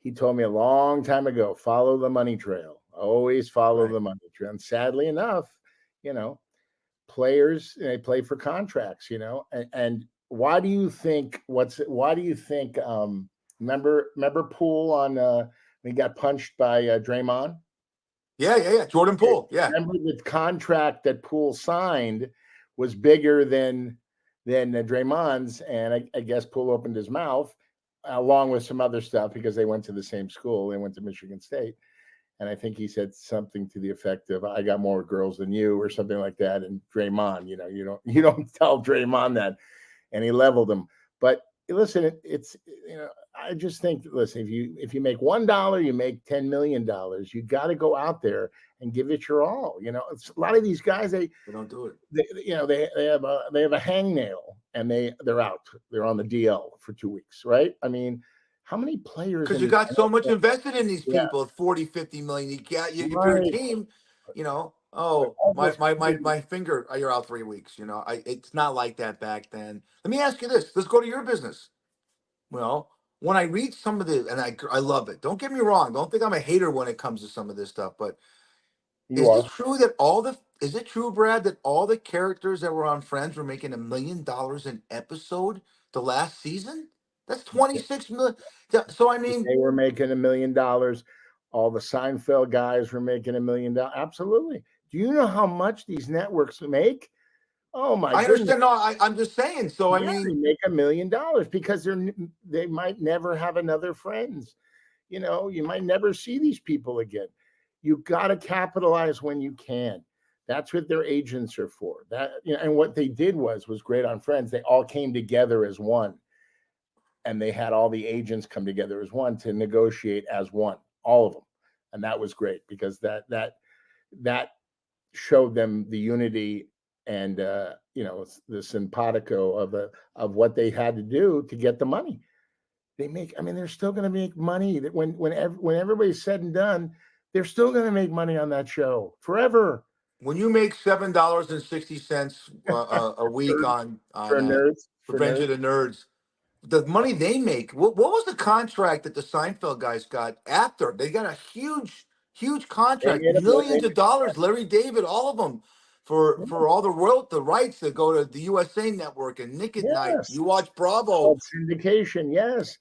He told me a long time ago, follow the money trail. Always follow the money trail. And sadly enough, players, they play for contracts, and why do you think remember Poole on when he got punched by Draymond? Yeah. Jordan Poole. Yeah. Remember the contract that Poole signed was bigger than Draymond's, and I guess Poole opened his mouth along with some other stuff because they went to the same school. They went to Michigan State. And I think he said something to the effect of, "I got more girls than you," or something like that. And Draymond, you don't tell Draymond that, and he leveled him. But listen, it's I just think, listen, if you make $1, you make $10 million. You got to go out there and give it your all. It's a lot of these guys, They don't do it. they have a hangnail and they're out. They're on the DL for 2 weeks, right? I mean, how many players? Because you got so much invested in these Yeah. people at 40, 50 million. You got if you're Right. a team, my finger, you're out 3 weeks. It's not like that back then. Let me ask you this. Let's go to your business. Well, when I read some of the, and I love it. Don't get me wrong. Don't think I'm a hater when it comes to some of this stuff. But is it true that is it true, Brad, that all the characters that were on Friends were making $1 million an episode the last season? That's 26 million. So I mean, they were making $1 million. All the Seinfeld guys were making $1 million. Absolutely. Do you know how much these networks make? Oh my! I understand. No, I'm just saying. So I mean, they make $1 million because they might never have another Friends. You might never see these people again. You got to capitalize when you can. That's what their agents are for. And what they did was great on Friends. They all came together as one. And they had all the agents come together as one to negotiate as one, all of them. And that was great because that showed them the unity and the simpatico of what they had to do to get the money. They're still going to make money. That when everybody's said and done, they're still going to make money on that show forever. When you make $7.60 a week on Revenge of the Nerds, the money they make, what was the contract that the Seinfeld guys got after? They got a huge contract, millions of dollars. Larry David, all of them, for all the rights that go to the USA Network and Nick at Night. You watch Bravo. Syndication, yes.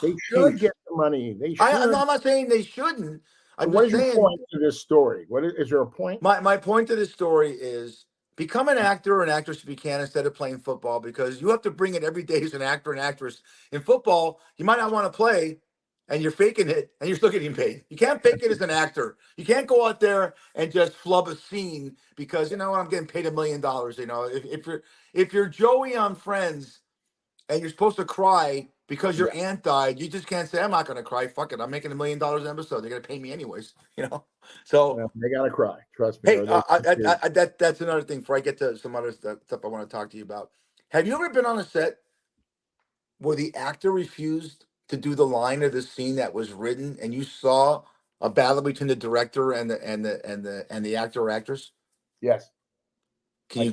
They should get the money. They should. I'm not saying they shouldn't. What is your point to this story? Is there a point? My point to this story is become an actor or an actress if you can instead of playing football, because you have to bring it every day as an actor and actress. In football, you might not want to play and you're faking it and you're still getting paid. You can't fake it as an actor. You can't go out there and just flub a scene because, you know what, I'm getting paid $1 million. If you're Joey on Friends and you're supposed to cry because your aunt died, you just can't say, I'm not going to cry. Fuck it. I'm making $1 million an episode. They're going to pay me anyways, So they got to cry. Trust me. Hey, that's another thing before I get to some other stuff I want to talk to you about. Have you ever been on a set where the actor refused to do the line of the scene that was written and you saw a battle between the director and the actor or actress? Yes. Can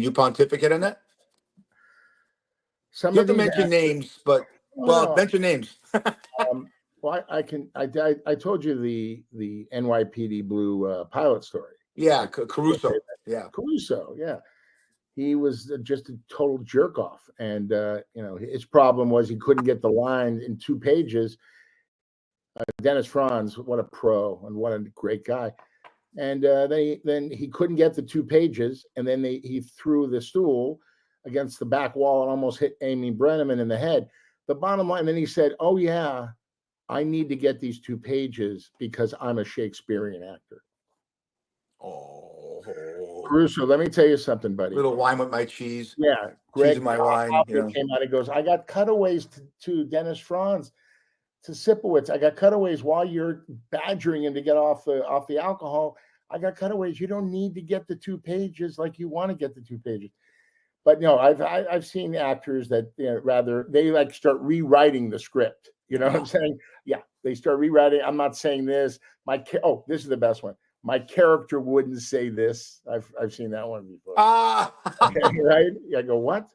you pontificate on that? You have to mention names, but mention names. Well, I can. I told you the NYPD Blue pilot story. Yeah, Caruso. Yeah, Caruso. Yeah, he was just a total jerk off, and his problem was he couldn't get the line in 2 pages. Dennis Franz, what a pro and what a great guy. And then he couldn't get the 2 pages, and then he threw the stool against the back wall and almost hit Amy Brenneman in the head. The bottom line, then he said, "Oh yeah, I need to get these 2 pages because I'm a Shakespearean actor." Oh, Caruso, let me tell you something, buddy. Little wine with my cheese. Yeah, Greg, cheese in my wine. Came out. He goes, "I got cutaways to Dennis Franz, to Sipowicz. I got cutaways while you're badgering him to get off the alcohol. I got cutaways. You don't need to get the 2 pages like you want to get the 2 pages." But no, I've seen actors that rather they like start rewriting the script. You know what I'm saying? Yeah, they start rewriting. I'm not saying this. This is the best one. My character wouldn't say this. I've seen that one before. Right? I go, what?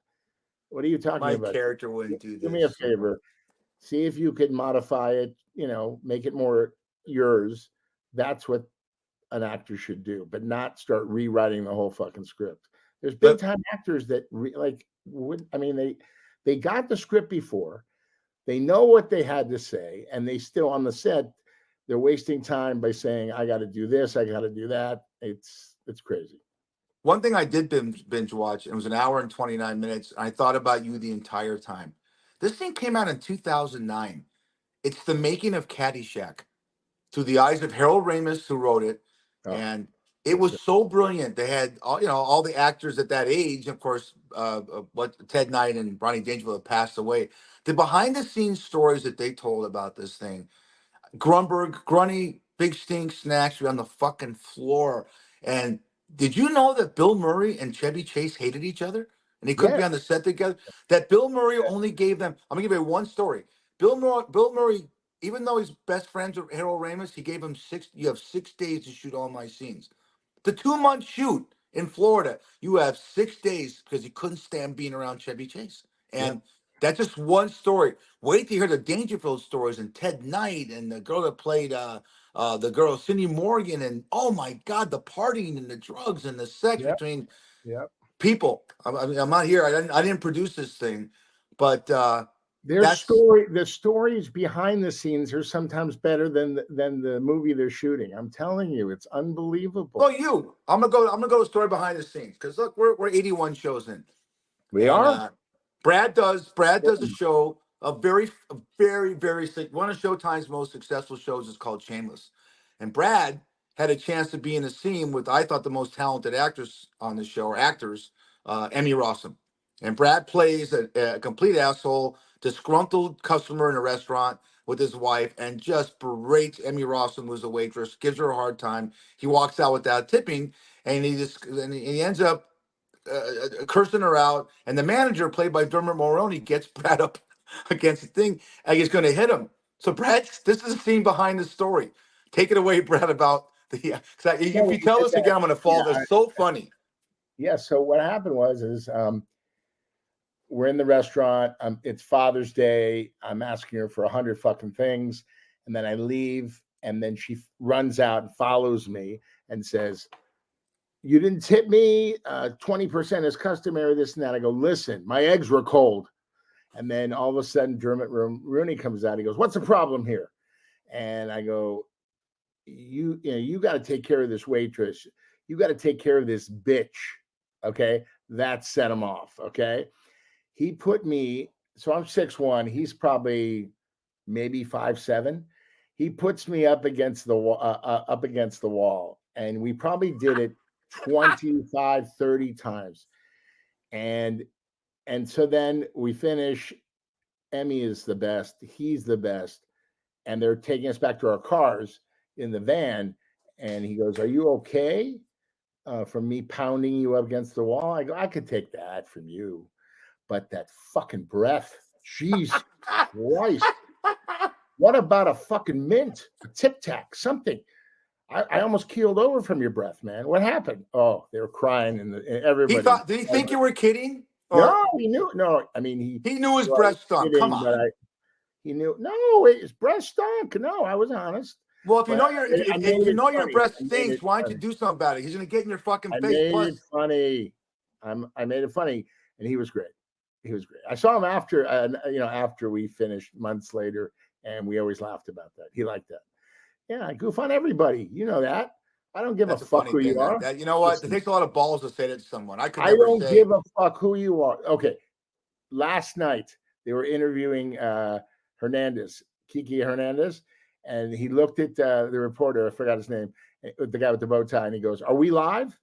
What are you talking about? My character wouldn't do this. Do me a favor. See if you could modify it. Make it more yours. That's what an actor should do, but not start rewriting the whole fucking script. There's big time actors that they got the script before, they know what they had to say, and they still on the set they're wasting time by saying, I got to do this, I got to do that. It's crazy. One thing I did binge watch, and it was an hour and 29 minutes. And I thought about you the entire time. This thing came out in 2009. It's The Making of Caddyshack, through the eyes of Harold Ramis, who wrote it. Oh, And it was so brilliant. They had all the actors at that age. Of course, what Ted Knight and Ronnie Dangerfield have passed away. The behind the scenes stories that they told about this thing. Grunny, Big Stink Snacks were on the fucking floor. And did you know that Bill Murray and Chevy Chase hated each other? And they couldn't be on the set together? That Bill Murray only gave them, I'm going to give you one story. Bill Murray, even though he's best friends with Harold Ramis, he gave him you have 6 days to shoot all my scenes. The 2-month shoot in Florida, you have 6 days because he couldn't stand being around Chevy Chase. And that's just one story. Wait to hear the Dangerfield stories and Ted Knight and the girl that played the girl Cindy Morgan, and oh my God, the partying and the drugs and the sex between people. I'm not here. I didn't produce this thing, but the stories behind the scenes are sometimes better than the movie they're shooting. I'm telling you, it's unbelievable. Well, I'm gonna go to story behind the scenes, because look, we're 81 shows in. We are. Brad does a show, a very, very one of Showtime's most successful shows is called Shameless. And Brad had a chance to be in a scene with, I thought, the most talented actress on the show, or actors, Emmy Rossum. And Brad plays a complete asshole, disgruntled customer in a restaurant with his wife, and just berates Emmy Rossum, who's a waitress, gives her a hard time. He walks out without tipping, and he ends up cursing her out, and the manager, played by Dermot Mulroney, gets Brad up against the thing, and he's going to hit him. So Brad, this is a scene behind the story. Take it away, Brad, about if you tell us again, I'm going to fall. They're so funny. Yeah. So what happened is we're in the restaurant. It's Father's Day. I'm asking her for 100 fucking things, and then I leave, and then she runs out and follows me and says, you didn't tip me, 20% is customary, this and that. I go, listen, my eggs were cold. And then all of a sudden, Dermot Rooney comes out. He goes, what's the problem here? And I go, you got to take care of this waitress. You got to take care of this bitch. Okay. That set him off. Okay. He put me, so I'm 6'1". He's probably maybe 5'7". He puts me up against the wall. And we probably did it 25, 30 times. And so then we finish. Emmy is the best. He's the best. And they're taking us back to our cars in the van. And he goes, are you okay from me pounding you up against the wall? I go, I could take that from you. But that fucking breath, Jesus Christ. What about a fucking mint, a Tic Tac, something? I almost keeled over from your breath, man. What happened? Oh, they were crying, and everybody. Did he think you were kidding? No, he knew. No, I mean he knew his breath stunk. Come on. He knew. No, his breath stunk. No, I was honest. Well, if you know your breath stinks, why don't you do something about it? He's gonna get in your fucking face. I made it funny. I made it funny, and he was great. He was great. I saw him after we finished months later, and we always laughed about that. He liked that. Yeah, I goof on everybody. You know that. I don't give a fuck who you are. You know what? It takes a lot of balls to say that to someone. I don't give a fuck who you are. Okay. Last night, they were interviewing Kiki Hernandez, and he looked at the reporter. I forgot his name, the guy with the bow tie, and he goes, "Are we live?"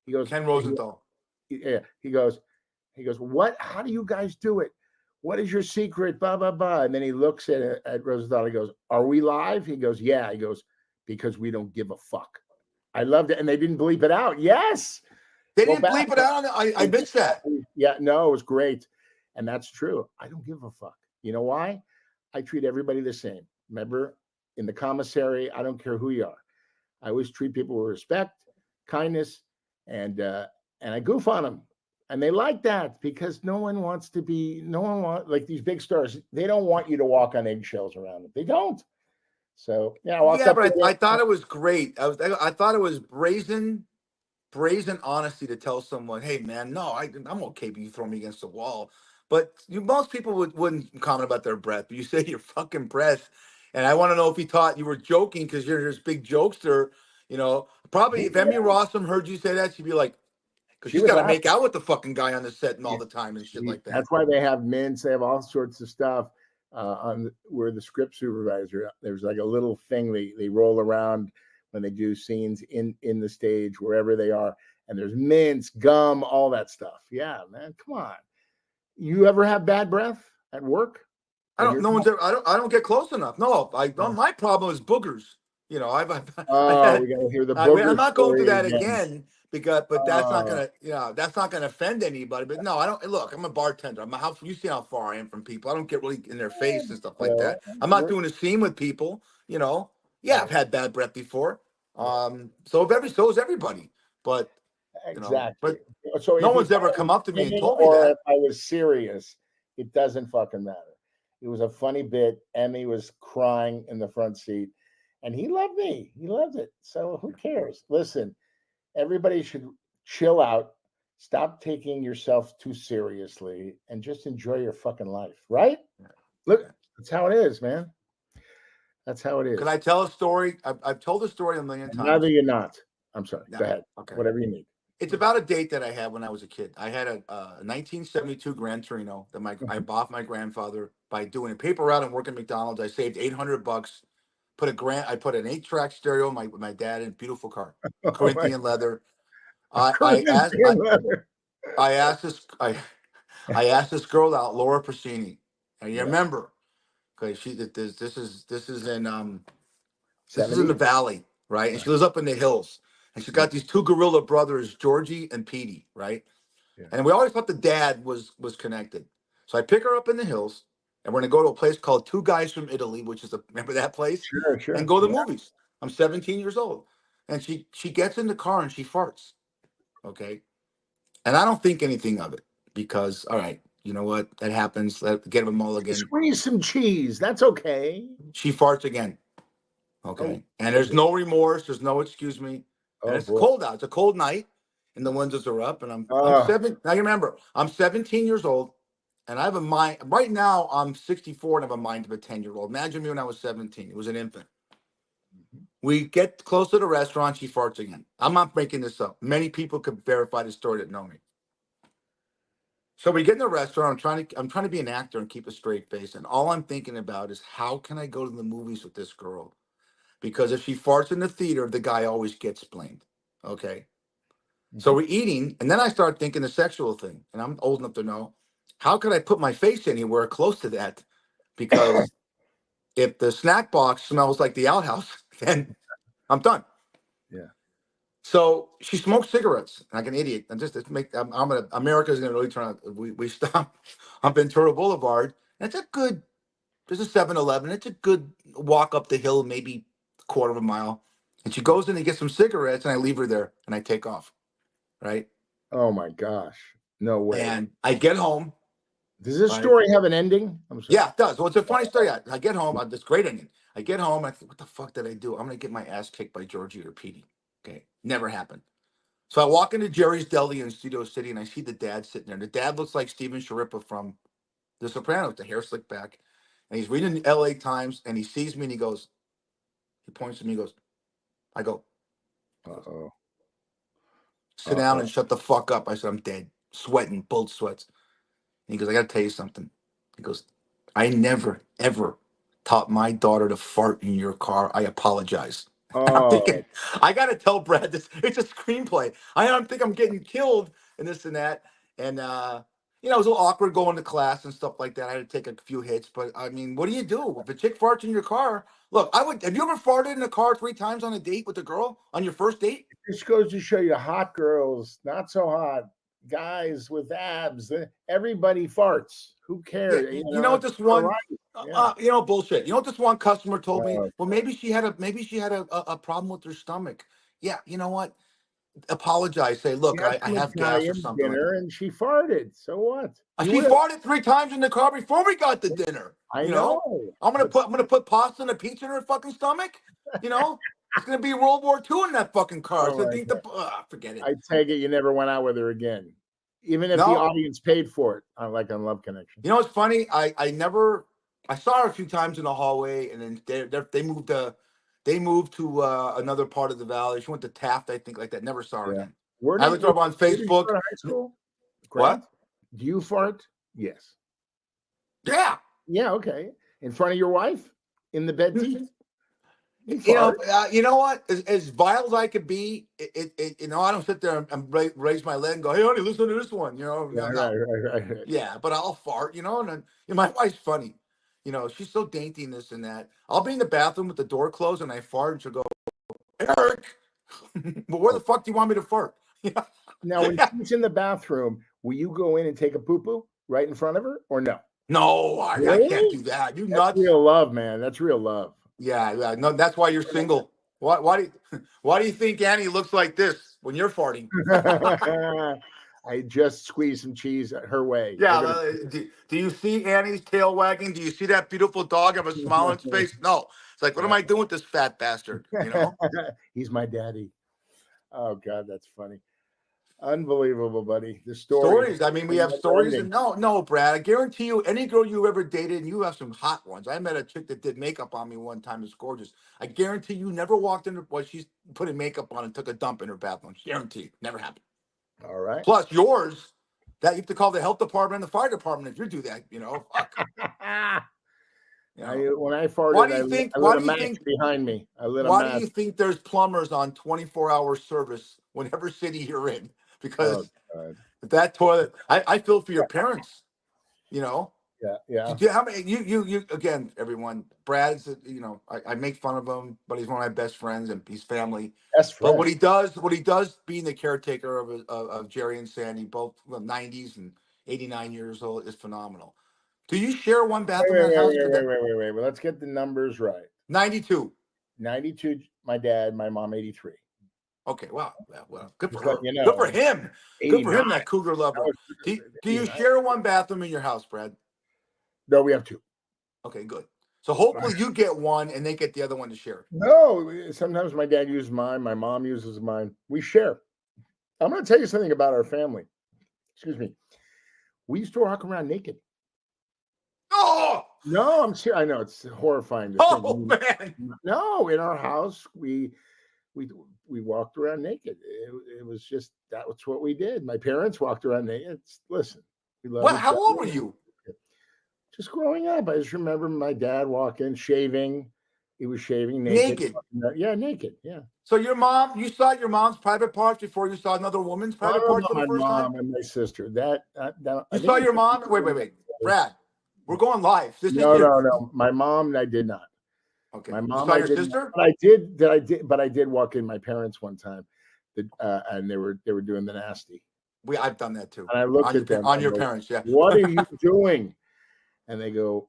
He goes, "Ken Rosenthal." Yeah. He goes, "What? How do you guys do it? What is your secret? Blah, blah, blah." And then he looks at Rosenthal. He goes, "Are we live?" He goes, "Yeah." He goes, "Because we don't give a fuck." I loved it. And they didn't bleep it out. Yes. They didn't bleep it out. I missed that. Yeah, no, it was great. And that's true. I don't give a fuck. You know why? I treat everybody the same. Remember, in the commissary, I don't care who you are. I always treat people with respect, kindness, and I goof on them. And they like that because no one wants like these big stars. They don't want you to walk on eggshells around them. They don't. So yeah. But I thought it was great. I thought it was brazen honesty to tell someone, "Hey man, no, I'm okay, but you throw me against the wall." But most people wouldn't comment about their breath. But you say your fucking breath And I want to know if he thought you were joking because you're this big jokester. Probably if Emmy Rossum heard you say that, she'd be like, because She she's would got to laugh. make out with the fucking guy on the set and all the time and shit like that. That's why they have mints. They have all sorts of stuff where the script supervisor, there's like a little thing they roll around when they do scenes in the stage, wherever they are. And there's mints, gum, all that stuff. Yeah, man, come on. You ever have bad breath at work? I don't get close enough. No, my problem is boogers. We gotta hear the booger I'm not going through story that again but that's not gonna offend anybody. But no, I don't. Look, I'm a bartender. You see how far I am from people. I don't get really in their face and stuff like that. I'm not doing a scene with people. Yeah, I've had bad breath before. So is everybody. But exactly. So no one's ever come up to me and told me or that. if I was serious, it doesn't fucking matter. It was a funny bit. Emmy was crying in the front seat, and he loved me. He loved it. So who cares? Listen, everybody should chill out, stop taking yourself too seriously, and just enjoy your fucking life, right? Look, that's how it is, man. That's how it is. Can I tell a story? I've told the story a million times. Neither you're not. I'm sorry. No. Go ahead. Okay. Whatever you need. It's about a date that I had when I was a kid. I had a 1972 Gran Torino that I bought my grandfather by doing a paper route and working at McDonald's. I saved $800. I put an 8-track stereo with my dad in a beautiful car, Corinthian leather. I asked this girl out, Laura Persini, and you remember, because this is in the valley, right? And she lives up in the hills, and she's got these two gorilla brothers, Georgie and Petey, right? Yeah. And we always thought the dad was connected. So I pick her up in the hills, and we're gonna go to a place called Two Guys from Italy, which is remember that place? Sure. And go to the movies. I'm 17 years old, and she gets in the car and she farts. Okay. And I don't think anything of it because, all right, you know what? That happens. Get them all again. Squeeze some cheese. That's okay. She farts again. Okay. And there's no remorse. There's no excuse me. And it's cold out. It's a cold night and the windows are up. And I'm 7. Now you remember, I'm 17 years old and I have a mind. Right now, I'm 64 and I have a mind of a 10-year-old. Imagine me when I was 17. It was an infant. We get close to the restaurant. She farts again. I'm not making this up. Many people could verify the story that know me. So we get in the restaurant. I'm trying to be an actor and keep a straight face. And all I'm thinking about is how can I go to the movies with this girl? Because if she farts in the theater, the guy always gets blamed. Okay. Mm-hmm. So we're eating. And then I start thinking the sexual thing. And I'm old enough to know, how could I put my face anywhere close to that? Because if the snack box smells like the outhouse, then I'm done. Yeah. So she smokes cigarettes like an idiot. And America's gonna really turn out. We stop on Ventura Boulevard. And there's a 7-Eleven. It's a good walk up the hill, maybe a quarter of a mile. And she goes in and gets some cigarettes, and I leave her there and I take off. Right? Oh my gosh. No way. And I get home. Does this story have an ending? I'm sorry. Yeah, it does. Well, it's a funny story. I get home. This great ending. I get home. I think, what the fuck did I do? I'm going to get my ass kicked by Georgie or Petey. Okay. Never happened. So I walk into Jerry's Deli in Studio City, and I see the dad sitting there. The dad looks like Steven Sciarippa from The Sopranos, the hair slicked back. And he's reading the LA Times, and he sees me, and he points to me, he goes, I go, uh-oh. Sit down and shut the fuck up. I said, I'm dead. Sweating, both sweats. And he goes, I got to tell you something. He goes, I never, ever taught my daughter to fart in your car. I apologize. I'm thinking, I got to tell Brad this. It's a screenplay. I don't think I'm getting killed and this and that. And, it was a little awkward going to class and stuff like that. I had to take a few hits. But, I mean, what do you do? If a chick farts in your car, look, have you ever farted in a car 3 times on a date with a girl on your first date? This goes to show you hot girls, not so hot. Guys with abs, everybody farts. Who cares? Yeah, you know what this one, bullshit. You know what this one customer told me? Well, maybe she had a problem with her stomach. Yeah, you know what? Apologize. Say, look, I have gas or something. Dinner and she farted. So what? She farted 3 times in the car before we got to dinner. I know. I'm gonna put pasta and a pizza in her fucking stomach. It's going to be World War II in that fucking car. So forget it. I take it you never went out with her again. Even if the audience paid for it, like on Love Connection. You know what's funny? I never I saw her a few times in the hallway, and then they moved to another part of the valley. She went to Taft, I think, like that. Never saw her Yeah. again. Where I did looked her up on where did you Facebook. go to high school? What? Grant? Do you fart? Yes. Yeah. Yeah, okay. In front of your wife? In the bed tea? You You know, fart. you know what? As vile as I could be, you know, I don't sit there and raise my leg and go, "Hey, honey, listen to this one." You know, no, Right, no. right. Yeah, but I'll fart, you know, and then my wife's funny. You know, she's so dainty and this and that. I'll be in the bathroom with the door closed and I fart and she'll go, "Eric, but where the fuck do you want me to fart?" Yeah. Now, when she's in the bathroom, will you go in and take a poo-poo right in front of her or no? No, I can't Really? do that. You That's nuts? real love, man. That's real love. Yeah. No, that's why you're single. Why do you think Annie looks like this when you're farting? I just squeezed some cheese her way. Yeah. They're Do you see Annie's tail wagging? Do you see that beautiful dog have a smile on its gonna- face? No. It's like, what am I doing with this fat bastard? You know? He's my daddy. Oh God, that's funny. Unbelievable, buddy. The Stories. I mean, we have never stories. ending. And no, Brad, I guarantee you, any girl you ever dated, and you have some hot ones. I met a chick that did makeup on me one time. It's gorgeous. I guarantee you never walked in while she's putting makeup on and took a dump in her bathroom. Guarantee. Never happened. All right. Plus yours, that you have to call the health department and the fire department if you do that, you know. Fuck. You know. When I farted, Why do you think? I Why lit a do you match think? behind me. I lit a Why do match. you think there's plumbers on 24-hour service whenever city you're in? Oh, Because God. that toilet, I feel for your parents. You know. Yeah. How many? You again, everyone. Brad's, you know, I make fun of him, but he's one of my best friends and he's family. Best But friend. what he does, being the caretaker of Jerry and Sandy, both 90s and 89 years old, is phenomenal. Do you share one bathroom in that house? Wait. Well, let's get the numbers right. 92. 92, my dad, my mom, 83. Okay, wow. Well, good Just for her. letting you know. Good for him. Good for 89. him, that cougar lover. That was- Do you 89. share one bathroom in your house, Brad? No, we have two. Okay, good. So hopefully you get one and they get the other one to share. No, sometimes my dad uses mine, my mom uses mine. We share. I'm going to tell you something about our family. Excuse me. We used to walk around naked. Oh, No, I'm serious. I know it's horrifying to oh think. man. No, in our house, we walked around naked. It was just that's what we did. My parents walked around naked. Listen, we love Well, each how other. old were you? Just growing up, I just remember my dad walking, shaving. He was shaving naked. Naked. Yeah, naked. Yeah. So you saw your mom's private parts before you saw another woman's I private don't parts know for the my first time? mom and my sister. You saw your mom? Wait. Brad, we're going live. This is No. My mom, I did not. Okay. My You mom, saw I your didn't. sister? But I did walk in my parents one time, and they were doing the nasty. I've done that too. And I looked at them on your go, parents, yeah. What are you doing? And they go,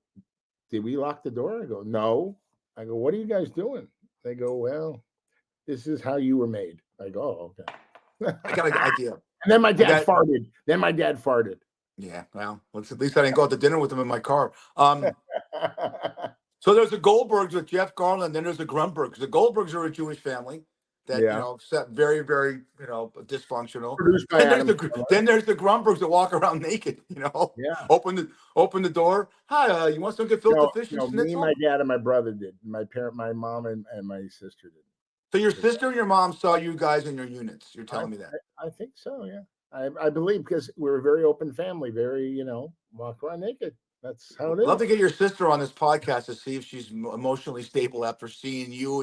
did we lock the door? I go, no. I go, what are you guys doing? They go, well, this is how you were made. I go, oh, okay. I got an idea. And then my dad farted. Yeah, well, at least I didn't go out to dinner with him in my car. So there's the Goldbergs with Jeff Garland, then there's the Grunbergs. The Goldbergs are a Jewish family that very, very, dysfunctional. Produced by Adam Sandler. Then there's the Grunbergs that walk around naked. Yeah. Open the door. Hi, you want some gefilte fish and No, schnitzel? me, my dad, and my brother did. My mom, and my sister did. So your sister and your mom saw you guys in your units. You're telling me that? I think so. Yeah, I believe because we're a very open family. Very, walk around naked. That's how it is. Love to get your sister on this podcast to see if she's emotionally stable after seeing you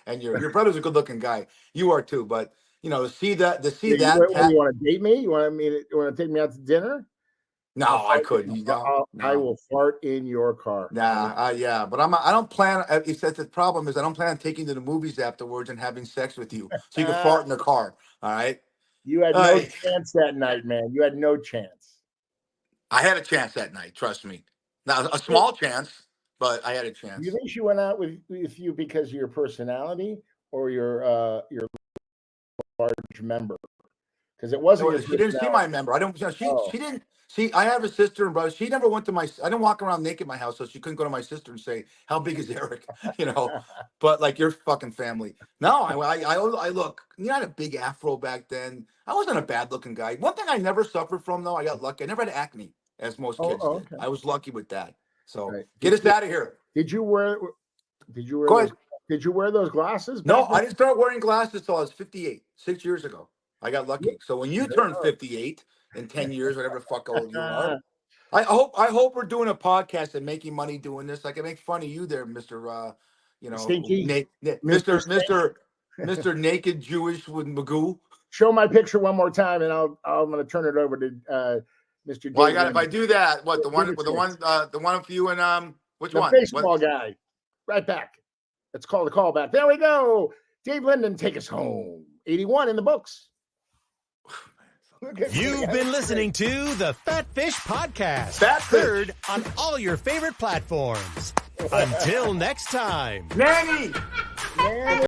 and your brother's a good looking guy. You are too, but to see that. You want to date me? You want to take me out to dinner? No, I couldn't. I will fart in your car. Nah, yeah, but I don't plan. The problem is I don't plan on taking you to the movies afterwards and having sex with you, so you can fart in the car. All right. You had no chance that night, man. You had no chance. I had a chance that night. Trust me. Now a small chance, but I had a chance. You think she went out with you because of your personality or your large member? Because it wasn't. She didn't see my member. I don't. She didn't see. I have a sister and brother. She never went to my. I didn't walk around naked in my house, so she couldn't go to my sister and say, "How big is Eric?" But like your fucking family. No, I look. I had a big afro back then. I wasn't a bad looking guy. One thing I never suffered from though, I got lucky. I never had acne, as most kids did. I was lucky with that. So Right. get us out of here. Did you wear? Go ahead. Did you wear those glasses? No, back then? I didn't start wearing glasses till I was 58, 6 years ago. I got lucky. So when you turn 58 in 10 years, whatever the fuck old you are, I hope we're doing a podcast and making money doing this. I can make fun of you there, Mr. Stinky. Mr. Naked Jewish with Magoo. Show my picture one more time, and I'm going to turn it over to Mr. Well, Dave if I do that, what the one of you and which the one? baseball guy. Right back. It's called a callback. There we go. Dave Linden, take us home. 81 in the books. You've been listening to the Fat Fish Podcast. Fat Fish. Heard on all your favorite platforms. Until next time. Nanny. Man.